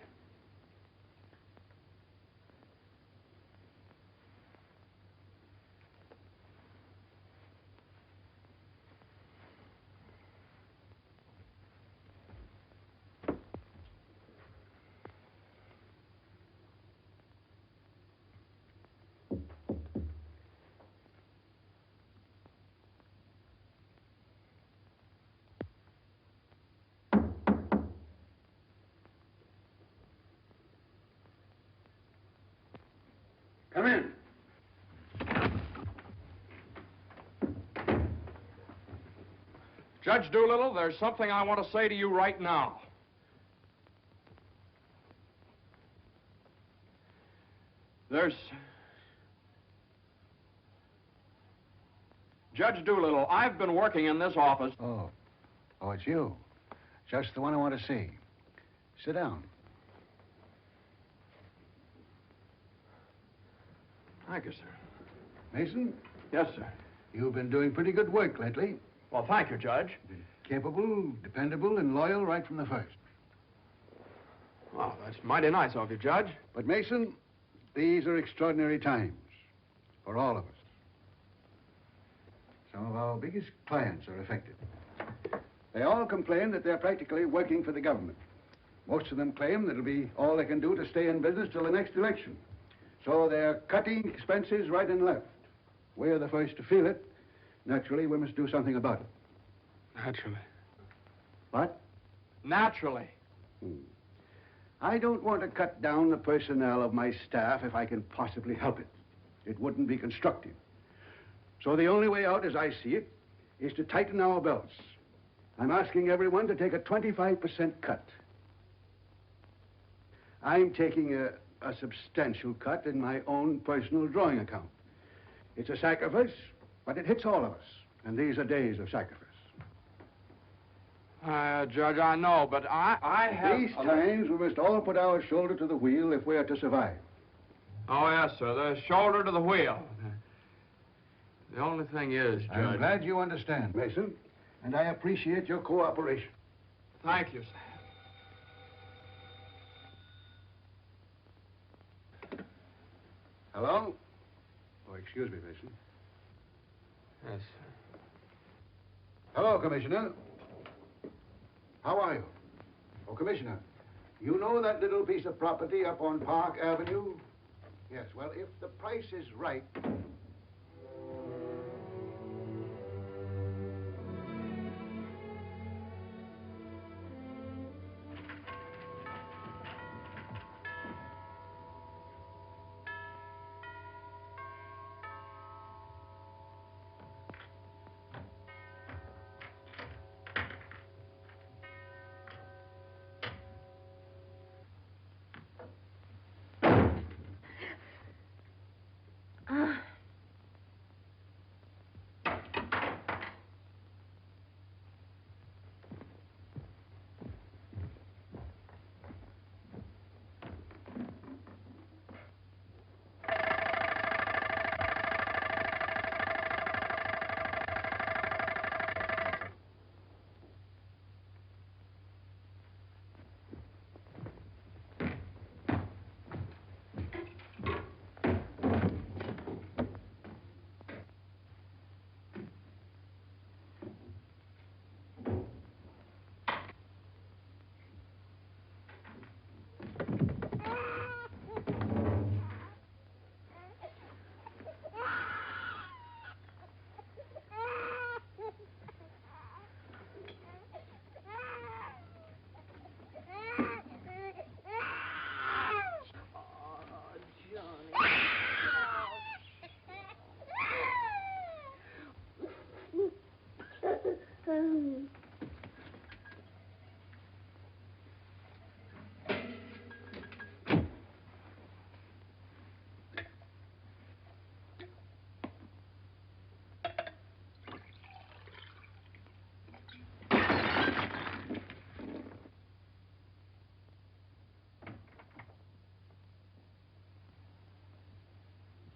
Come in. Judge Doolittle, there's something I want to say to you right now. Judge Doolittle, I've been working in this office. Oh, it's you. Just the one I want to see. Sit down. Thank you, sir. Mason, Yes, sir. you've been doing pretty good work lately. Well, thank you, Judge. Capable, dependable, and loyal right from the first. Well, that's mighty nice of you, Judge. But, Mason, these are extraordinary times for all of us. Some of our biggest clients are affected. They all complain that they're practically working for the government. Most of them claim that it'll be all they can do to stay in business till the next election. So they're cutting expenses right and left. We're the first to feel it. Naturally, we must do something about it. Naturally. What? Naturally. I don't want to cut down the personnel of my staff if I can possibly help it. It wouldn't be constructive. So the only way out, as I see it, is to tighten our belts. I'm asking everyone to take a 25% cut. I'm taking a substantial cut in my own personal drawing account. It's a sacrifice, but it hits all of us. And these are days of sacrifice. Judge, I know, but I have... These times, we must all put our shoulder to the wheel if we are to survive. Oh, yes, sir. The shoulder to the wheel. The only thing is, Judge... I'm glad you understand, Mason, and I appreciate your cooperation. Thank you, sir. Hello? Oh, excuse me, Mason. Yes, sir. Hello, Commissioner. How are you? Oh, Commissioner, you know that little piece of property up on Park Avenue? Yes, well, if the price is right...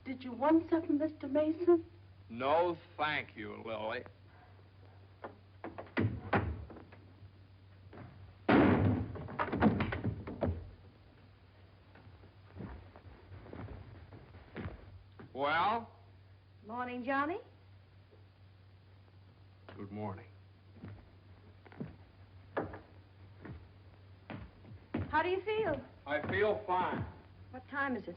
Did you want something, Mr. Mason? No, thank you, Lily. Well? Morning, Johnny. Good morning. How do you feel? I feel fine. What time is it?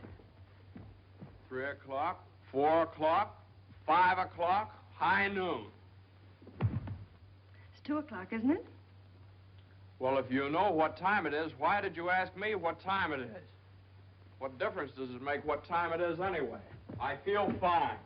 3 o'clock, 4 o'clock, 5 o'clock, high noon. It's 2 o'clock, isn't it? Well, if you know what time it is, why did you ask me what time it is? What difference does it make what time it is anyway? I feel fine.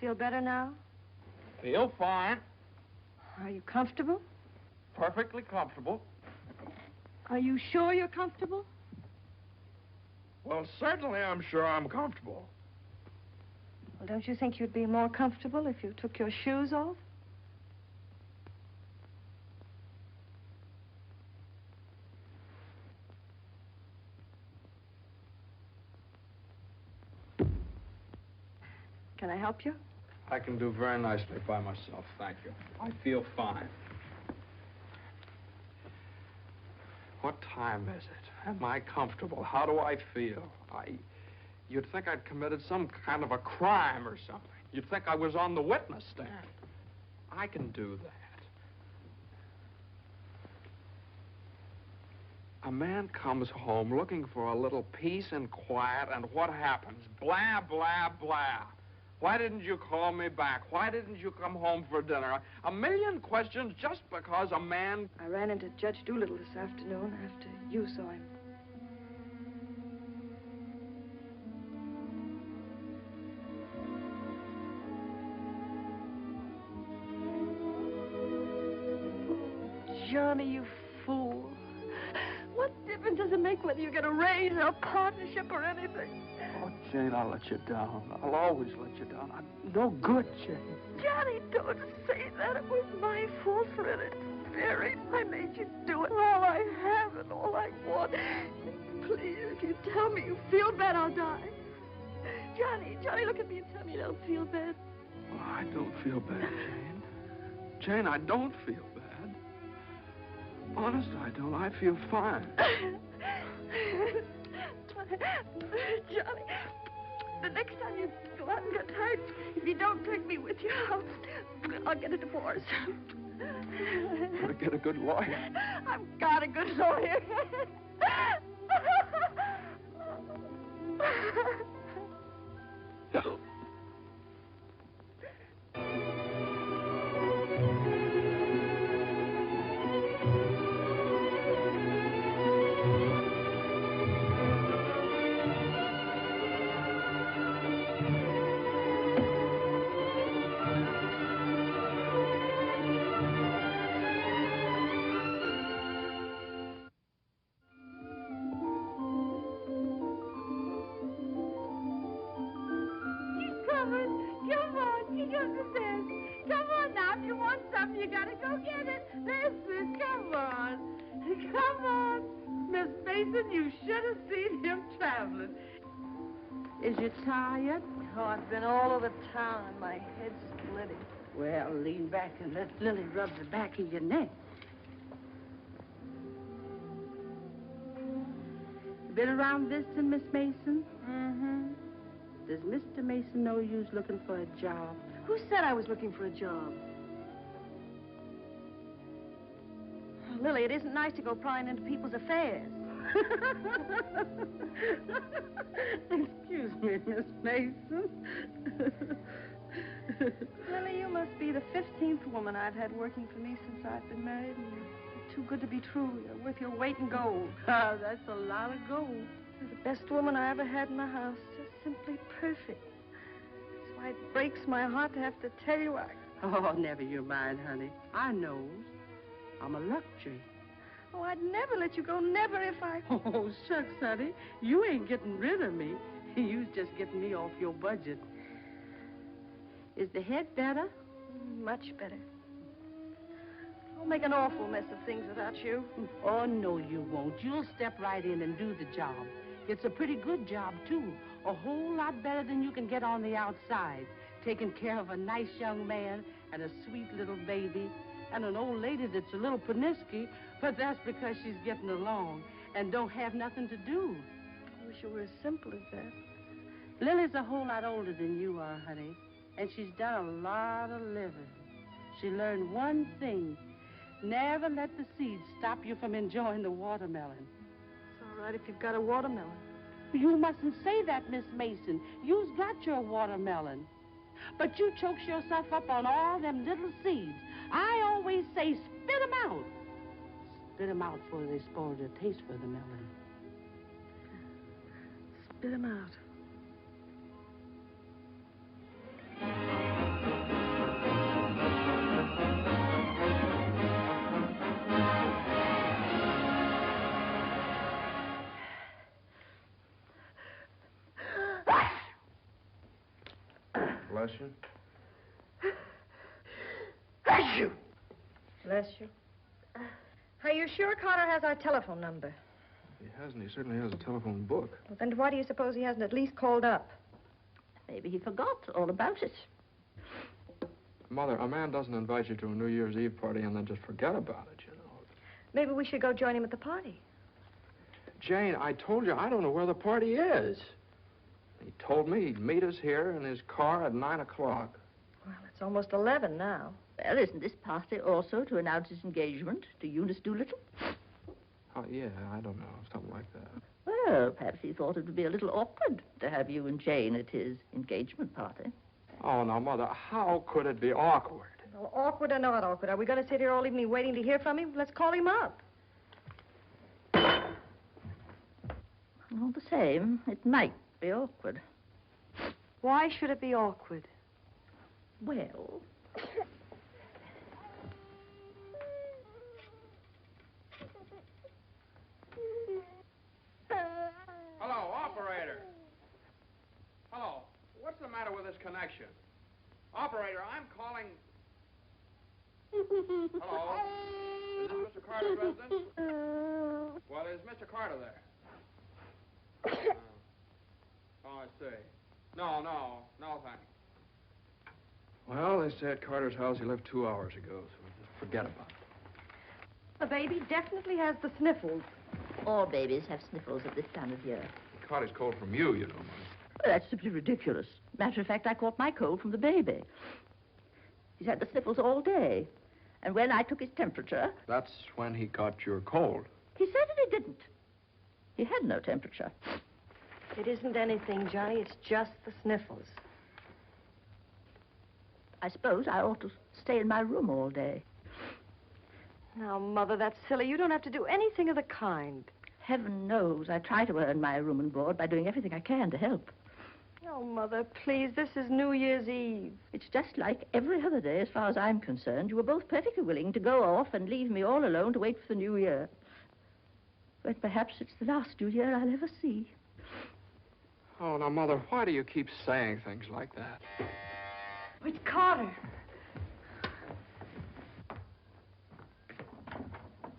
Feel better now? Feel fine. Are you comfortable? Perfectly comfortable. Are you sure you're comfortable? Well, certainly I'm sure I'm comfortable. Well, don't you think you'd be more comfortable if you took your shoes off? Can I help you? I can do very nicely by myself, thank you. I feel fine. What time is it? Am I comfortable? How do I feel? You'd think I'd committed some kind of a crime or something. You'd think I was on the witness stand. I can do that. A man comes home looking for a little peace and quiet, and what happens? Blah, blah, blah. Why didn't you call me back? Why didn't you come home for dinner? A million questions just because a man... I ran into Judge Doolittle this afternoon after you saw him. Johnny, you fool. What difference does it make whether you get a raise or a partnership or anything? Oh, Jane, I'll let you down. I'll always let you down. I'm no good, Jane. Johnny, don't say that. It was my fault for interfering. I made you do it. All I have and all I want. Please, if you tell me you feel bad, I'll die. Johnny, look at me and tell me you don't feel bad. Oh, I don't feel bad, Jane. Jane, I don't feel bad. Honest, I don't. I feel fine. Johnny, the next time you go out and get hurt, if you don't take me with you, I'll get a divorce. Gotta get a good lawyer. I've got a good lawyer. No. Is you tired? Oh, I've been all over town and my head's splitting. Well, lean back and let Lily rub the back of your neck. You been around visiting, Miss Mason? Mm-hmm. Does Mr. Mason know you's looking for a job? Who said I was looking for a job? Oh, Lily, it isn't nice to go prying into people's affairs. Excuse me, Miss Mason. Lily, you must be the 15th woman I've had working for me since I've been married, and you're too good to be true. You're worth your weight in gold. Ah, that's a lot of gold. You're the best woman I ever had in the house. Just simply perfect. That's why it breaks my heart to have to tell you Oh, never you mind, honey. I knows. I'm a luxury. Oh, I'd never let you go, never if I... Oh, shucks, honey. You ain't getting rid of me. You's just getting me off your budget. Is the head better? Much better. I'll make an awful mess of things without you. Oh, no, you won't. You'll step right in and do the job. It's a pretty good job, too. A whole lot better than you can get on the outside. Taking care of a nice young man and a sweet little baby and an old lady that's a little pernisky, but that's because she's getting along and don't have nothing to do. I wish it were as simple as that. Lily's a whole lot older than you are, honey, and she's done a lot of living. She learned one thing. Never let the seeds stop you from enjoying the watermelon. It's all right if you've got a watermelon. You mustn't say that, Miss Mason. You's got your watermelon. But you chokes yourself up on all them little seeds. I always say spit 'em out. Spit 'em out before they spoil their taste for the melon. Spit 'em out. Bless you. Bless you. Bless you. Are you sure Carter has our telephone number? He hasn't. He certainly has a telephone book. Well, then why do you suppose he hasn't at least called up? Maybe he forgot all about it. Mother, a man doesn't invite you to a New Year's Eve party and then just forget about it, you know. Maybe we should go join him at the party. Jane, I told you I don't know where the party is. He told me he'd meet us here in his car at 9 o'clock. Well, it's almost 11 now. Well, isn't this party also to announce his engagement to Eunice Doolittle? Oh, yeah, I don't know, something like that. Well, perhaps he thought it would be a little awkward to have you and Jane at his engagement party. Oh, now, Mother, how could it be awkward? Well, awkward or not awkward, are we going to sit here all evening waiting to hear from him? Let's call him up. All the same, it might be awkward. Why should it be awkward? Well... Hello, operator. Hello. What's the matter with this connection? Operator, I'm calling... Hello? Is this Mr. Carter's residence? Well, is Mr. Carter there? Oh, I see. No, thanks. Well, they say at Carter's house he left 2 hours ago, so just forget about it. The baby definitely has the sniffles. All babies have sniffles at this time of year. He caught his cold from you, you know, Mother. Well, that's simply ridiculous. Matter of fact, I caught my cold from the baby. He's had the sniffles all day. And when I took his temperature... That's when he caught your cold. He certainly didn't. He had no temperature. It isn't anything, Johnny. It's just the sniffles. I suppose I ought to stay in my room all day. Now, Mother, that's silly. You don't have to do anything of the kind. Heaven knows I try to earn my room and board by doing everything I can to help. Oh, Mother, please. This is New Year's Eve. It's just like every other day as far as I'm concerned. You were both perfectly willing to go off and leave me all alone to wait for the New Year. But perhaps it's the last New Year I'll ever see. Oh, now, Mother, why do you keep saying things like that? It's Carter.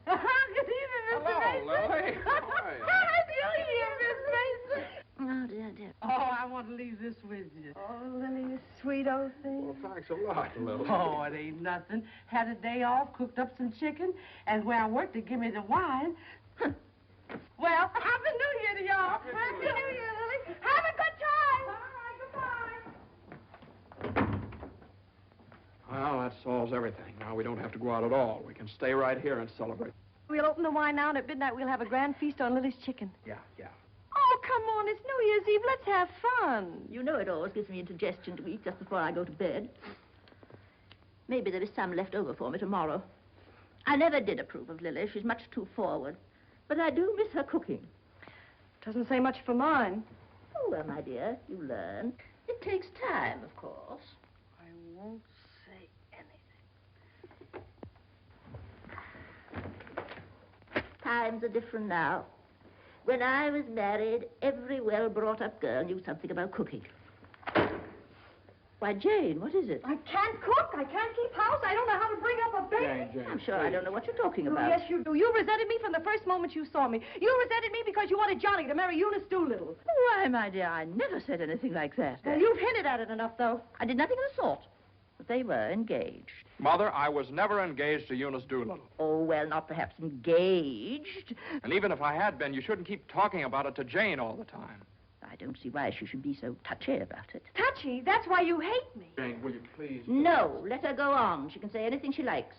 Good evening, Mr. Mason. Hello, Lily. How are you? Happy New Year, Miss Mason. Oh, dear. Oh, I want to leave this with you. Oh, Lily, you sweet old thing. Well, thanks a lot, Lily. Oh, it ain't nothing. Had a day off, cooked up some chicken, and where I worked, they give me the wine. Well, Happy New Year to y'all. Happy New Year. New Year, Lily. Have a good time. All right, goodbye. Well, that solves everything. Now we don't have to go out at all. We can stay right here and celebrate. We'll open the wine now, and at midnight we'll have a grand feast on Lily's chicken. Yeah. Oh, come on. It's New Year's Eve. Let's have fun. You know it always gives me indigestion to eat just before I go to bed. Maybe there is some left over for me tomorrow. I never did approve of Lily. She's much too forward. But I do miss her cooking. Doesn't say much for mine. Oh, well, my dear, you learn. It takes time, of course. I won't say anything. Times are different now. When I was married, every well-brought-up girl knew something about cooking. Why, Jane, what is it? I can't cook. I can't keep house. I don't know how to bring up a baby. Jane, I'm sure I don't know what you're talking about. Yes, you do. You resented me from the first moment you saw me. You resented me because you wanted Johnny to marry Eunice Doolittle. Why, my dear, I never said anything like that. Well, you've hinted at it enough, though. I did nothing of the sort. But they were engaged. Mother, I was never engaged to Eunice Doolittle. Oh, well, not perhaps engaged. And even if I had been, you shouldn't keep talking about it to Jane all the time. I don't see why she should be so touchy about it. Touchy? That's why you hate me. Jane, will you please? No, let her go on. She can say anything she likes.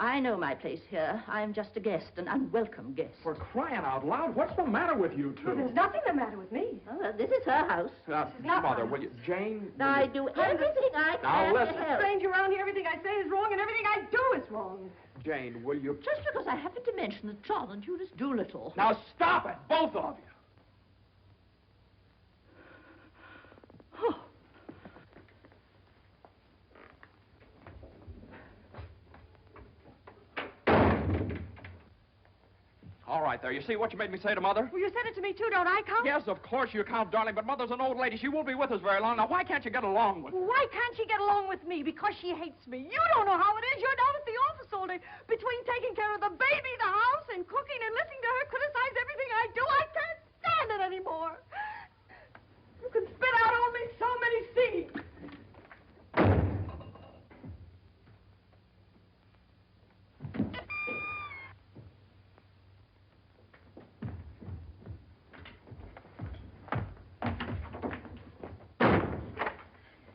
I know my place here. I'm just a guest, an unwelcome guest. For crying out loud, what's the matter with you two? Well, there's nothing the matter with me. Oh, well, this is her house. not Mother, mine. will you? Jane? Now, I do everything I Now, can listen. to help. Stranger around here, everything I say is wrong, and everything I do is wrong. Jane, will you? Just because I happened to mention that John and Eunice Doolittle. Now stop it, both of you. All right, there. You see what you made me say to Mother? Well, you said it to me, too, don't I, Count? Yes, of course you count, darling, but Mother's an old lady. She won't be with us very long. Now, why can't you get along with her? Why can't she get along with me? Because she hates me. You don't know how it is. You're down at the office all day. Between taking care of the baby, the house, and cooking and listening to her criticize everything I do, I can't stand it anymore. You can spit out only so many seeds.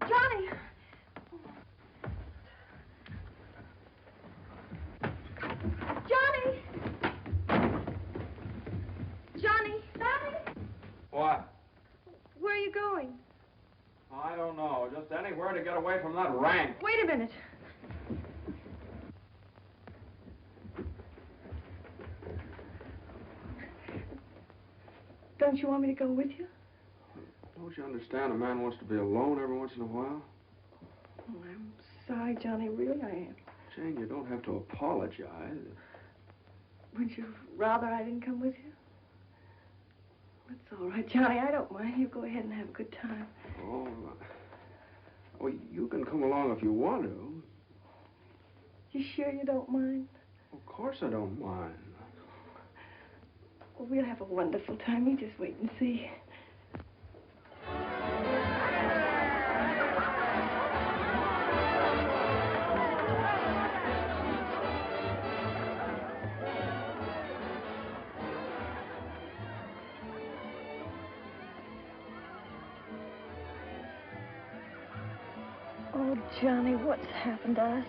Johnny! Johnny! Johnny! Johnny! What? Where are you going? I don't know. Just anywhere to get away from that rank. Wait a minute. Don't you want me to go with you? Don't you understand a man wants to be alone every once in a while? Oh, I'm sorry, Johnny. Really, I am. Jane, you don't have to apologize. Would you rather I didn't come with you? That's all right, Johnny. I don't mind. You go ahead and have a good time. Oh, well, you can come along if you want to. You sure you don't mind? Of course I don't mind. Well, we'll have a wonderful time. You just wait and see. Oh, Johnny, what's happened to us?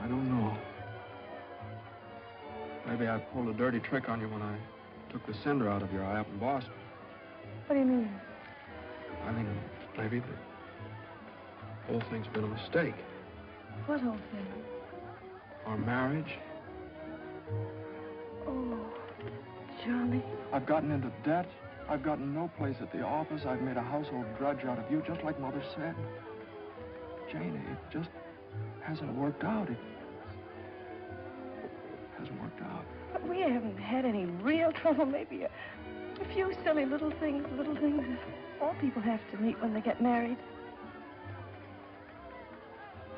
I don't know. Maybe I pulled a dirty trick on you when I took the cinder out of your eye up in Boston. What do you mean? I think maybe the whole thing's been a mistake. What whole thing? Our marriage. Oh, Johnny. I've gotten into debt. I've gotten no place at the office. I've made a household drudge out of you, just like Mother said. Jane, it just hasn't worked out. It hasn't worked out. But we haven't had any real trouble. Maybe a few silly little things all people have to meet when they get married.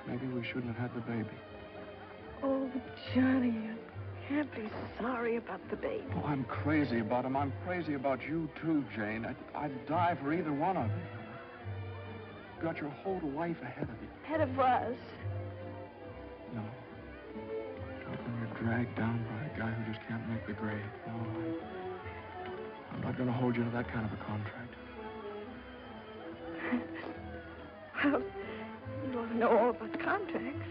Maybe we shouldn't have had the baby. Oh, Johnny, you can't be sorry about the baby. Oh, I'm crazy about him. I'm crazy about you, too, Jane. I'd die for either one of you. You've got your whole life ahead of you. Ahead of us. No. Not when you're dragged down by a guy who just can't make the grade. No, I'm not going to hold you to that kind of a contract. Well, you don't know all about contracts.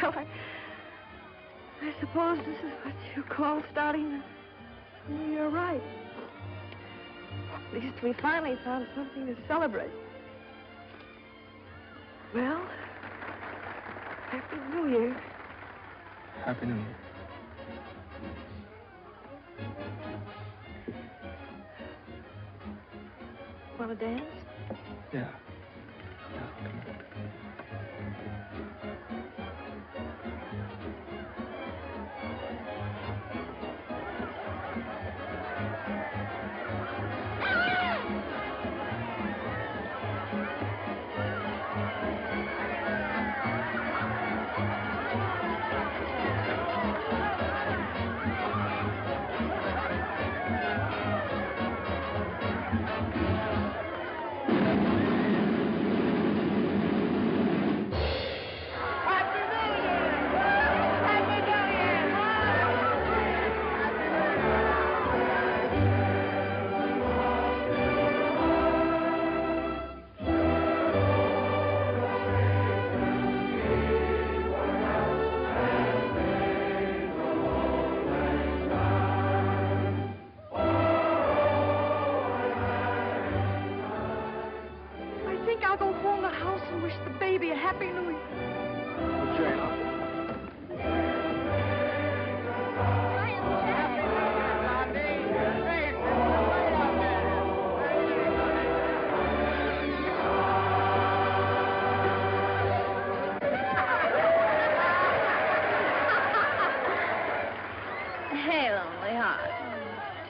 Well, I suppose this is what you call starting the new year right. At least we finally found something to celebrate. Well, Happy New Year. Happy New Year. Want to dance? Yeah.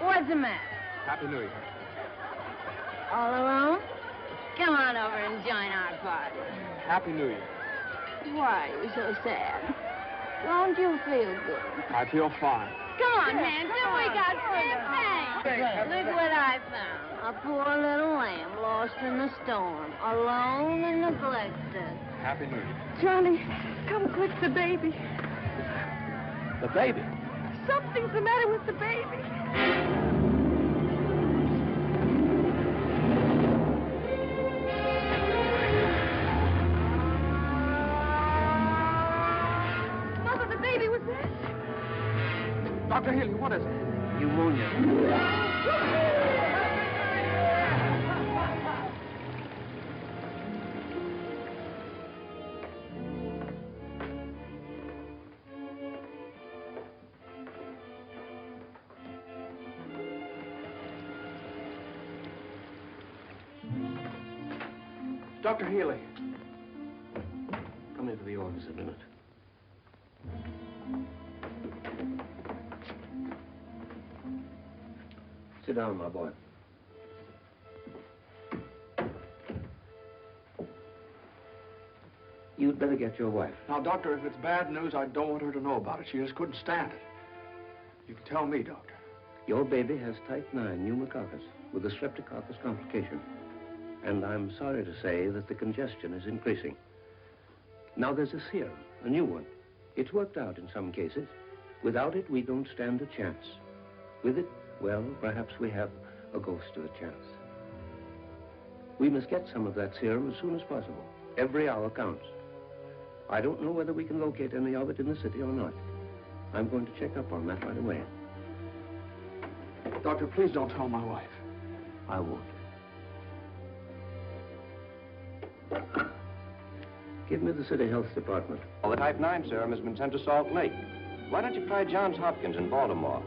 What's the matter? Happy New Year. All alone? Come on over and join our party. Happy New Year. Why are you so sad? Don't you feel good? I feel fine. Come on, Hansel, we got champagne. Look what I found. A poor little lamb lost in the storm, alone and neglected. Happy New Year. Johnny, come quick, the baby. The baby? Something's the matter with the baby. Mother, the baby was this. Dr. Haley, what is it? Pneumonia. Dr. Healy. Come into the office a minute. Sit down, my boy. You'd better get your wife. Now, Doctor, if it's bad news, I don't want her to know about it. She just couldn't stand it. You can tell me, Doctor. Your baby has type 9 pneumococcus with a streptococcus complication. And I'm sorry to say that the congestion is increasing. Now, there's a serum, a new one. It's worked out in some cases. Without it, we don't stand a chance. With it, well, perhaps we have a ghost of a chance. We must get some of that serum as soon as possible. Every hour counts. I don't know whether we can locate any of it in the city or not. I'm going to check up on that right away. Doctor, please don't tell my wife. I won't. Give me the city health department. Well, the type 9 serum has been sent to Salt Lake. Why don't you try Johns Hopkins in Baltimore?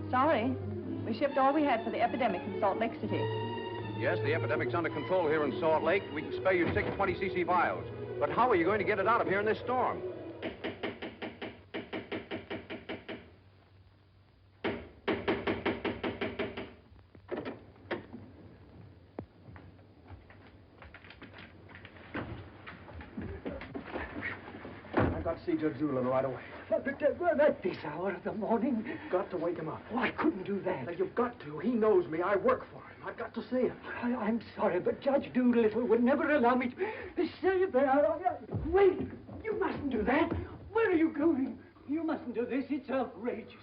Sorry. We shipped all we had for the epidemic in Salt Lake City. Yes, the epidemic's under control here in Salt Lake. We can spare you 6 20cc vials. But how are you going to get it out of here in this storm? I've got to see Judge Doolittle right away. But at this hour of the morning? You've got to wake him up. Oh, I couldn't do that. Now, you've got to. He knows me. I work for him. I've got to see him. I'm sorry, but Judge Doolittle would never allow me to stay there. Wait! You mustn't do that. Where are you going? You mustn't do this. It's outrageous.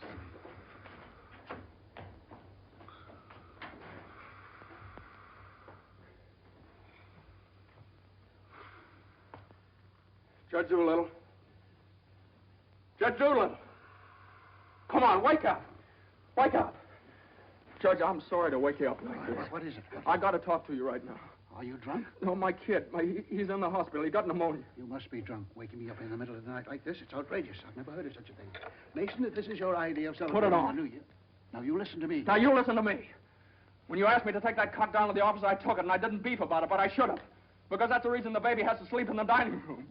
Judge Doolittle. Judge Doolittle. Come on, wake up. Wake up. Judge, I'm sorry to wake you up like this. What is it? I got to talk to you right now. Are you drunk? No, my kid. He's in the hospital. He got pneumonia. You must be drunk, waking me up in the middle of the night like this. It's outrageous. I've never heard of such a thing. Mason, if this is your idea of celebrating Put it on. the New Year. Now, you listen to me. Now, you listen to me. When you asked me to take that cut down to the office, I took it, and I didn't beef about it, but I should have. Because that's the reason the baby has to sleep in the dining room.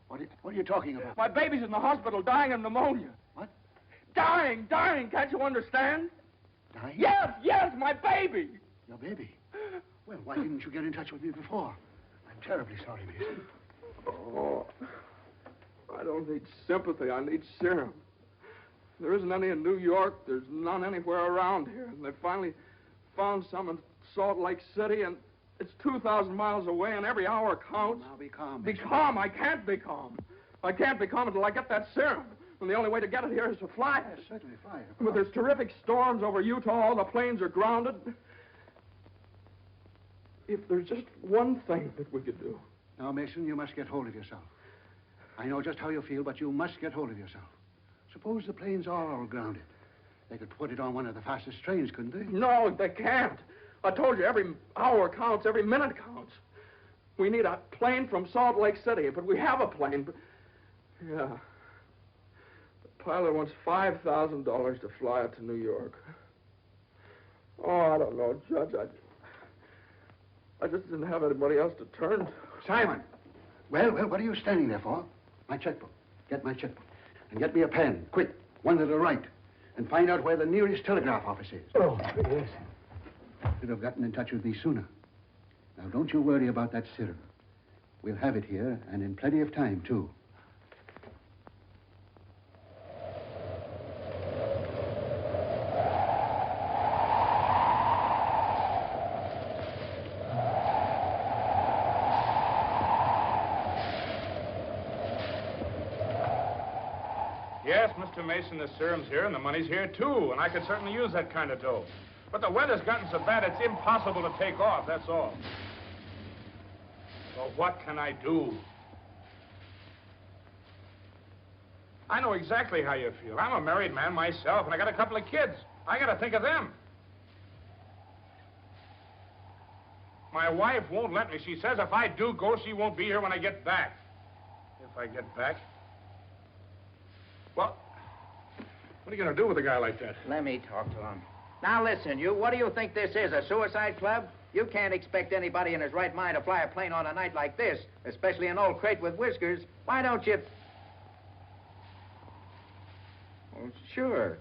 What are you talking about? My baby's in the hospital dying of pneumonia. What? Dying. Can't you understand? Dying? Yes, my baby. Your baby? Well, why didn't you get in touch with me before? I'm terribly sorry, Mason. Oh, I don't need sympathy. I need serum. There isn't any in New York. There's none anywhere around here. And they finally found some in Salt Lake City, and it's 2,000 miles away, and every hour counts. Now, be calm. Be calm. I can't be calm. I can't be calm until I get that serum. And the only way to get it here is to fly it. Certainly fly it. But there's terrific storms over Utah. All the planes are grounded. If there's just one thing that we could do. Now, Mason, you must get hold of yourself. I know just how you feel, but you must get hold of yourself. Suppose the planes are all grounded. They could put it on one of the fastest trains, couldn't they? No, they can't. I told you, every hour counts, every minute counts. We need a plane from Salt Lake City, but we have a plane. But yeah. The pilot wants $5,000 to fly it to New York. Oh, I don't know, Judge. I just didn't have anybody else to turn to. Simon! Well, what are you standing there for? My checkbook. Get my checkbook. And get me a pen, quick, one that'll write. And find out where the nearest telegraph office is. Oh, yes. Should have gotten in touch with me sooner. Now, don't you worry about that serum. We'll have it here, and in plenty of time, too. Yes, Mr. Mason, the serum's here and the money's here, too, and I could certainly use that kind of dough. But the weather's gotten so bad it's impossible to take off, that's all. So what can I do? I know exactly how you feel. I'm a married man myself, and I got a couple of kids. I gotta think of them. My wife won't let me. She says if I do go, she won't be here when I get back. If I get back? Well, what are you gonna do with a guy like that? Let me talk to him. Now listen, you, what do you think this is, a suicide club? You can't expect anybody in his right mind to fly a plane on a night like this, especially an old crate with whiskers. Why don't you... Well, sure.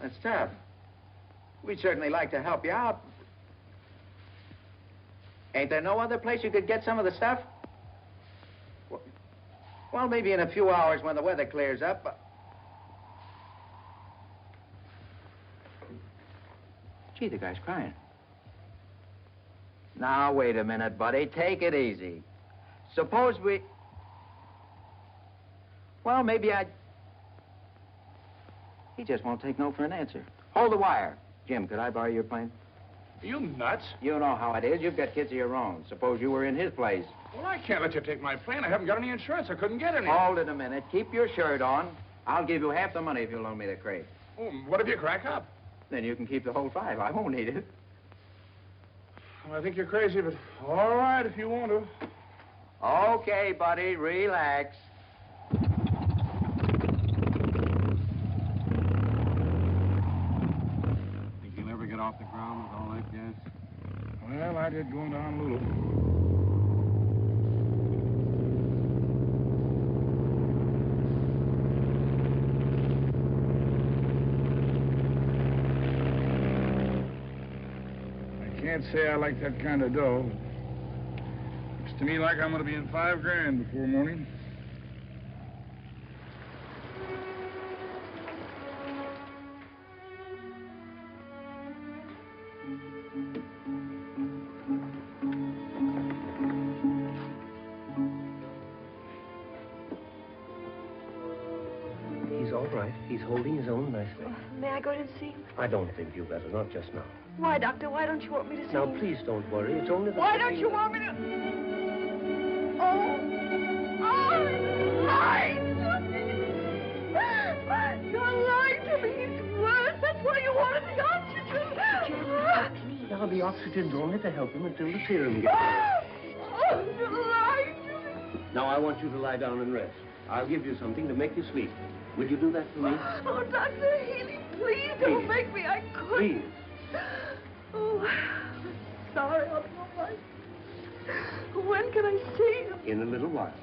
That's tough. We'd certainly like to help you out. Ain't there no other place you could get some of the stuff? Well, maybe in a few hours when the weather clears up. Gee, the guy's crying. Now, wait a minute, buddy. Take it easy. Suppose we... Well, maybe I... He just won't take no for an answer. Hold the wire. Jim, could I borrow your plane? Are you nuts? You know how it is. You've got kids of your own. Suppose you were in his place. Well, I can't let you take my plane. I haven't got any insurance. I couldn't get any. Hold it a minute. Keep your shirt on. I'll give you half the money if you loan me the crate. Oh, what if you crack up? Then you can keep the whole $5. I won't need it. Well, I think you're crazy, but all right if you want to. Okay, buddy. Relax. Think you'll ever get off the ground with all that gas? Well, I did going down a little. Can't say I like that kind of dough. Looks to me like I'm going to be in $5 grand before morning. He's all right. He's holding his own nicely. May I go in and see him? I don't think you better, not just now. Why, Doctor? Why don't you want me to see Now, him? please don't worry. It's only the... Why don't you want me to... Oh! Oh! Mine! the oxygen. Now, the oxygen's only to help him until the serum gets Oh, delight. Now, I want you to lie down and rest. I'll give you something to make you sleep. Will you do that for me? Oh, Dr. Healy, please don't make me. I couldn't. Please. Oh, sorry, I'll be all right. When can I see him? In a little while.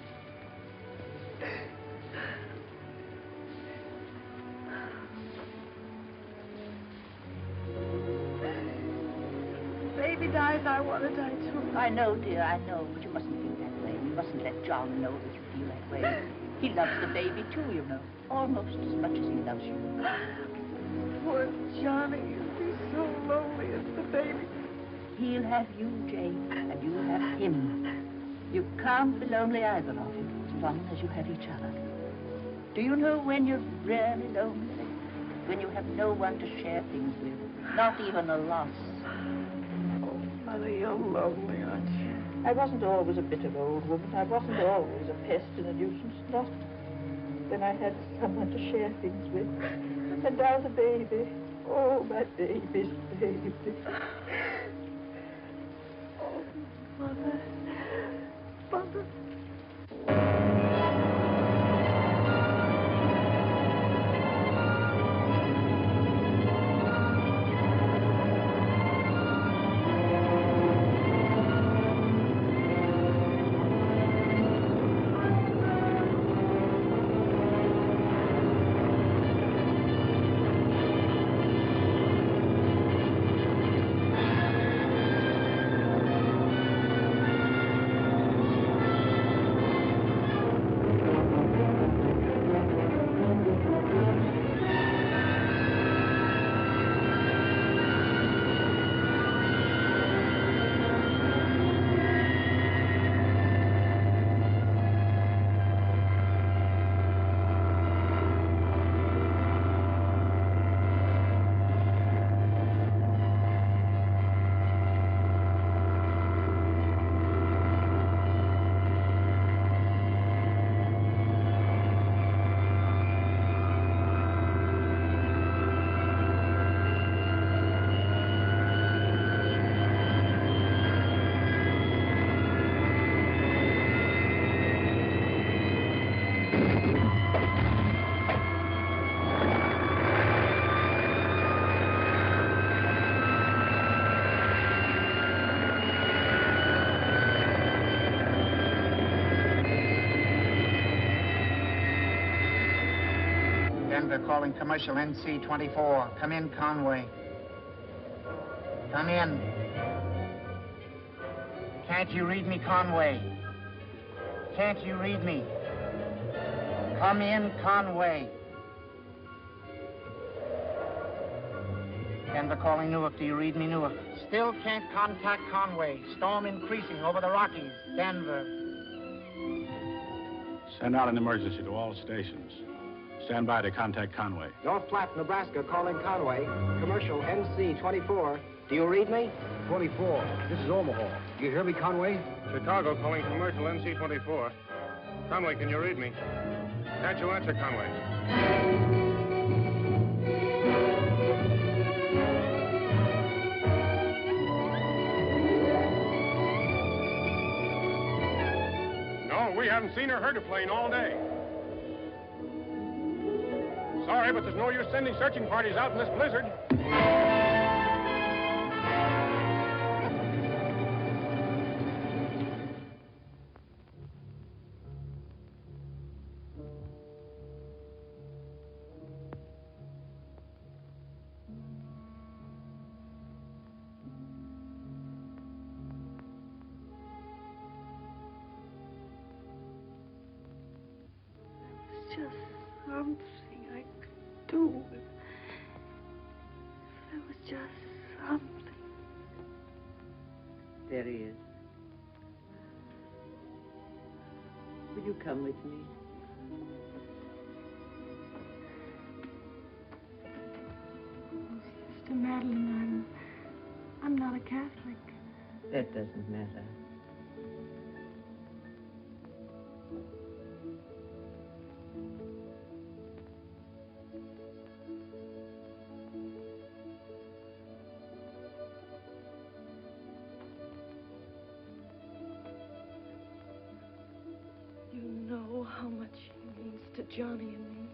Baby dies, I want to die too. I know, dear, I know, but you mustn't feel that way. You mustn't let John know that you feel that way. He loves the baby, too, you know. Almost as much as he loves you. Poor Johnny, he'll be so lonely as the baby. He'll have you, Jane, and you'll have him. You can't be lonely, either of you, as long as you have each other. Do you know when you're really lonely? When you have no one to share things with, not even a loss. Oh, Mother, you're lonely, aren't you? I wasn't always a bitter old woman. I wasn't always a pest and a nuisance, not when I had someone to share things with. And now the baby. Oh, my baby's baby. Oh, Mother. Mother. Denver calling commercial NC-24. Come in, Conway. Come in. Can't you read me, Conway? Can't you read me? Come in, Conway. Denver calling Newark. Do you read me, Newark? Still can't contact Conway. Storm increasing over the Rockies. Denver. Send out an emergency to all stations. Stand by to contact Conway. North Platte, Nebraska, calling Conway. Commercial NC-24. Do you read me? 24. This is Omaha. Do you hear me, Conway? Chicago calling commercial NC-24. Conway, can you read me? Can't you answer, Conway? No, we haven't seen or heard a plane all day. Sorry, but there's no use sending searching parties out in this blizzard. Just something I could do. There was just something. There he is. Will you come with me? Oh, Sister Madeline, I'm not a Catholic. That doesn't matter. how much he means to Johnny and me.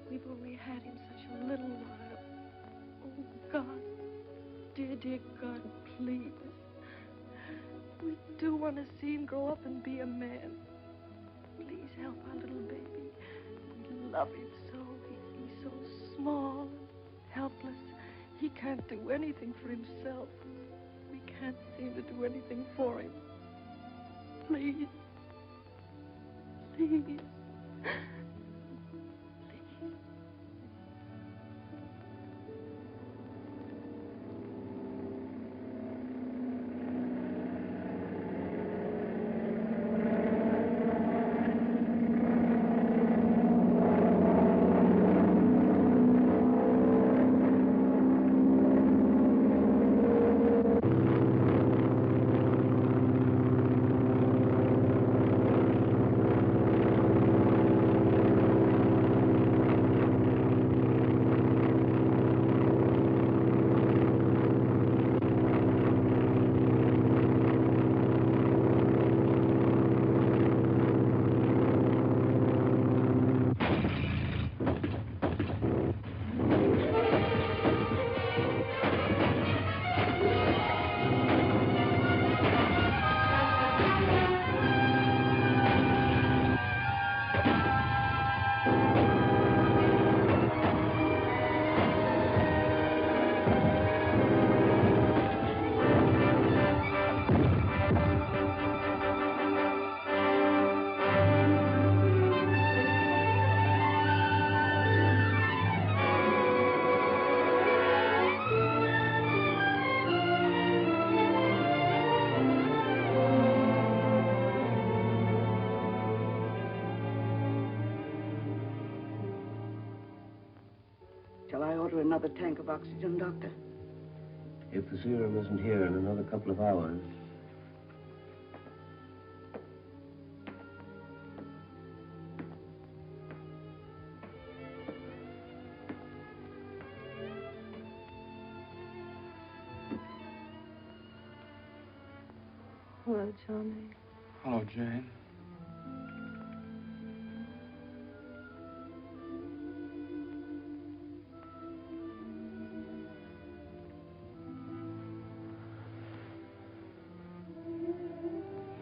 We've only had him such a little while. Oh, God. Dear, dear God, please. We do want to see him grow up and be a man. Please help our little baby. We love him so. He's so small and helpless. He can't do anything for himself. We can't seem to do anything for him. Please. Please. Shall I order another tank of oxygen, Doctor? If the serum isn't here in another couple of hours. Hello, Johnny. Hello, Jane.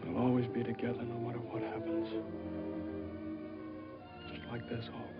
We'll always be together no matter what happens. Just like this always.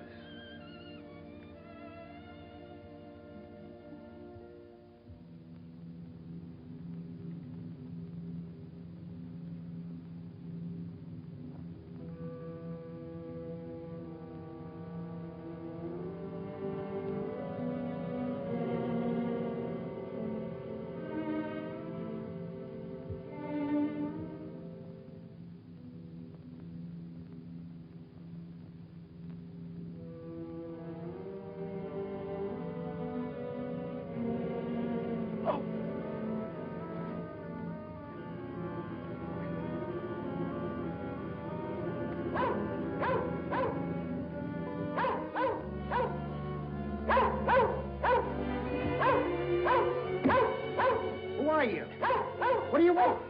What do you want?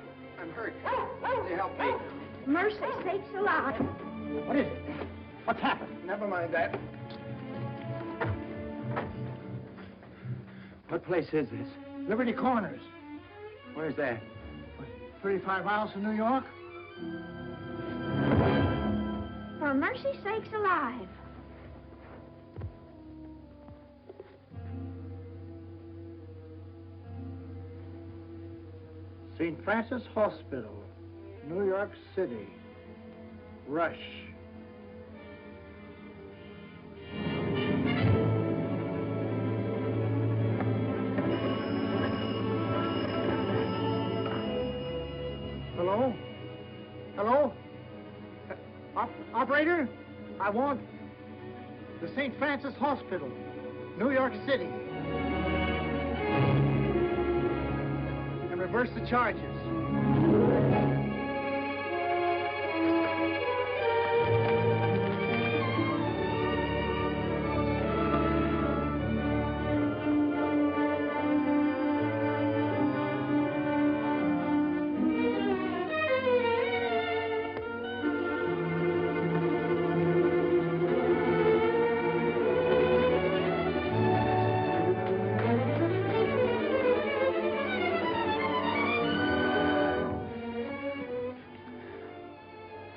I'm hurt. Can you help me? Mercy sakes alive. What is it? What's happened? Never mind that. What place is this? Liberty Corners. Where's that? 35 miles from New York? For mercy sakes alive. St. Francis Hospital, New York City. Rush. Hello? Hello? Operator? I want the St. Francis Hospital, New York City. And reverse the charges.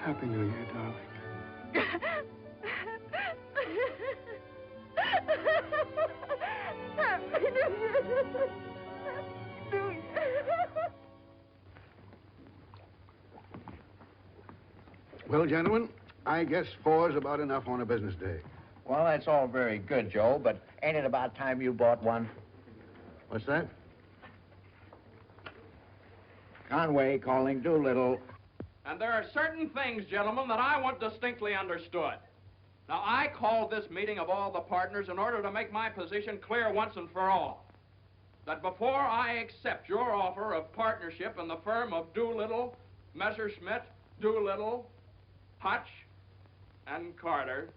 Happy New Year, darling. Happy New Year. New Year. Well, gentlemen, I guess 4's about enough on a business day. Well, that's all very good, Joe, but ain't it about time you bought one? What's that? Conway calling Doolittle. And there are certain things, gentlemen, that I want distinctly understood. Now, I called this meeting of all the partners in order to make my position clear once and for all. That before I accept your offer of partnership in the firm of Doolittle, Messerschmitt, Doolittle, Hutch, and Carter,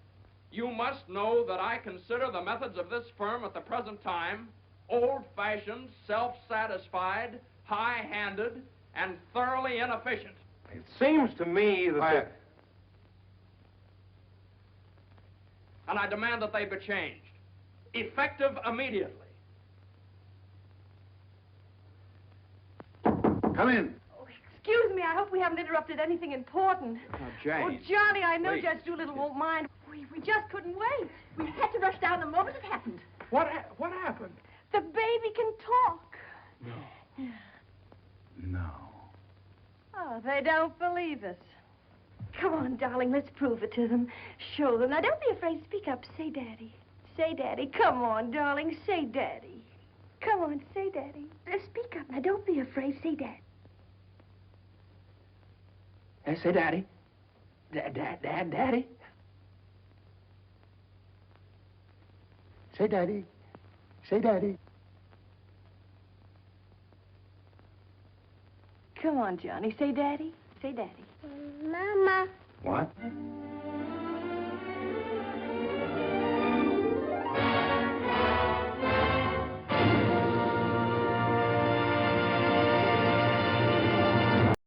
you must know that I consider the methods of this firm at the present time old-fashioned, self-satisfied, high-handed, and thoroughly inefficient. It seems to me that... And I demand that they be changed, effective immediately. Come in. Excuse me, I hope we haven't interrupted anything important. Jane. Oh, Johnny, I know Please. Judge Doolittle won't mind. We just couldn't wait. We had to rush down the moment it happened. What happened? The baby can talk. No. Oh, they don't believe us. Come on, darling, let's prove it to them. Show them. Now, don't be afraid. Speak up. Say Daddy. Say Daddy. Come on, darling. Say Daddy. Come on, say Daddy. Speak up. Now, don't be afraid. Say Daddy. Say Daddy. Daddy. Say Daddy. Say Daddy. Come on, Johnny. Say Daddy. Say Daddy. Mama. What?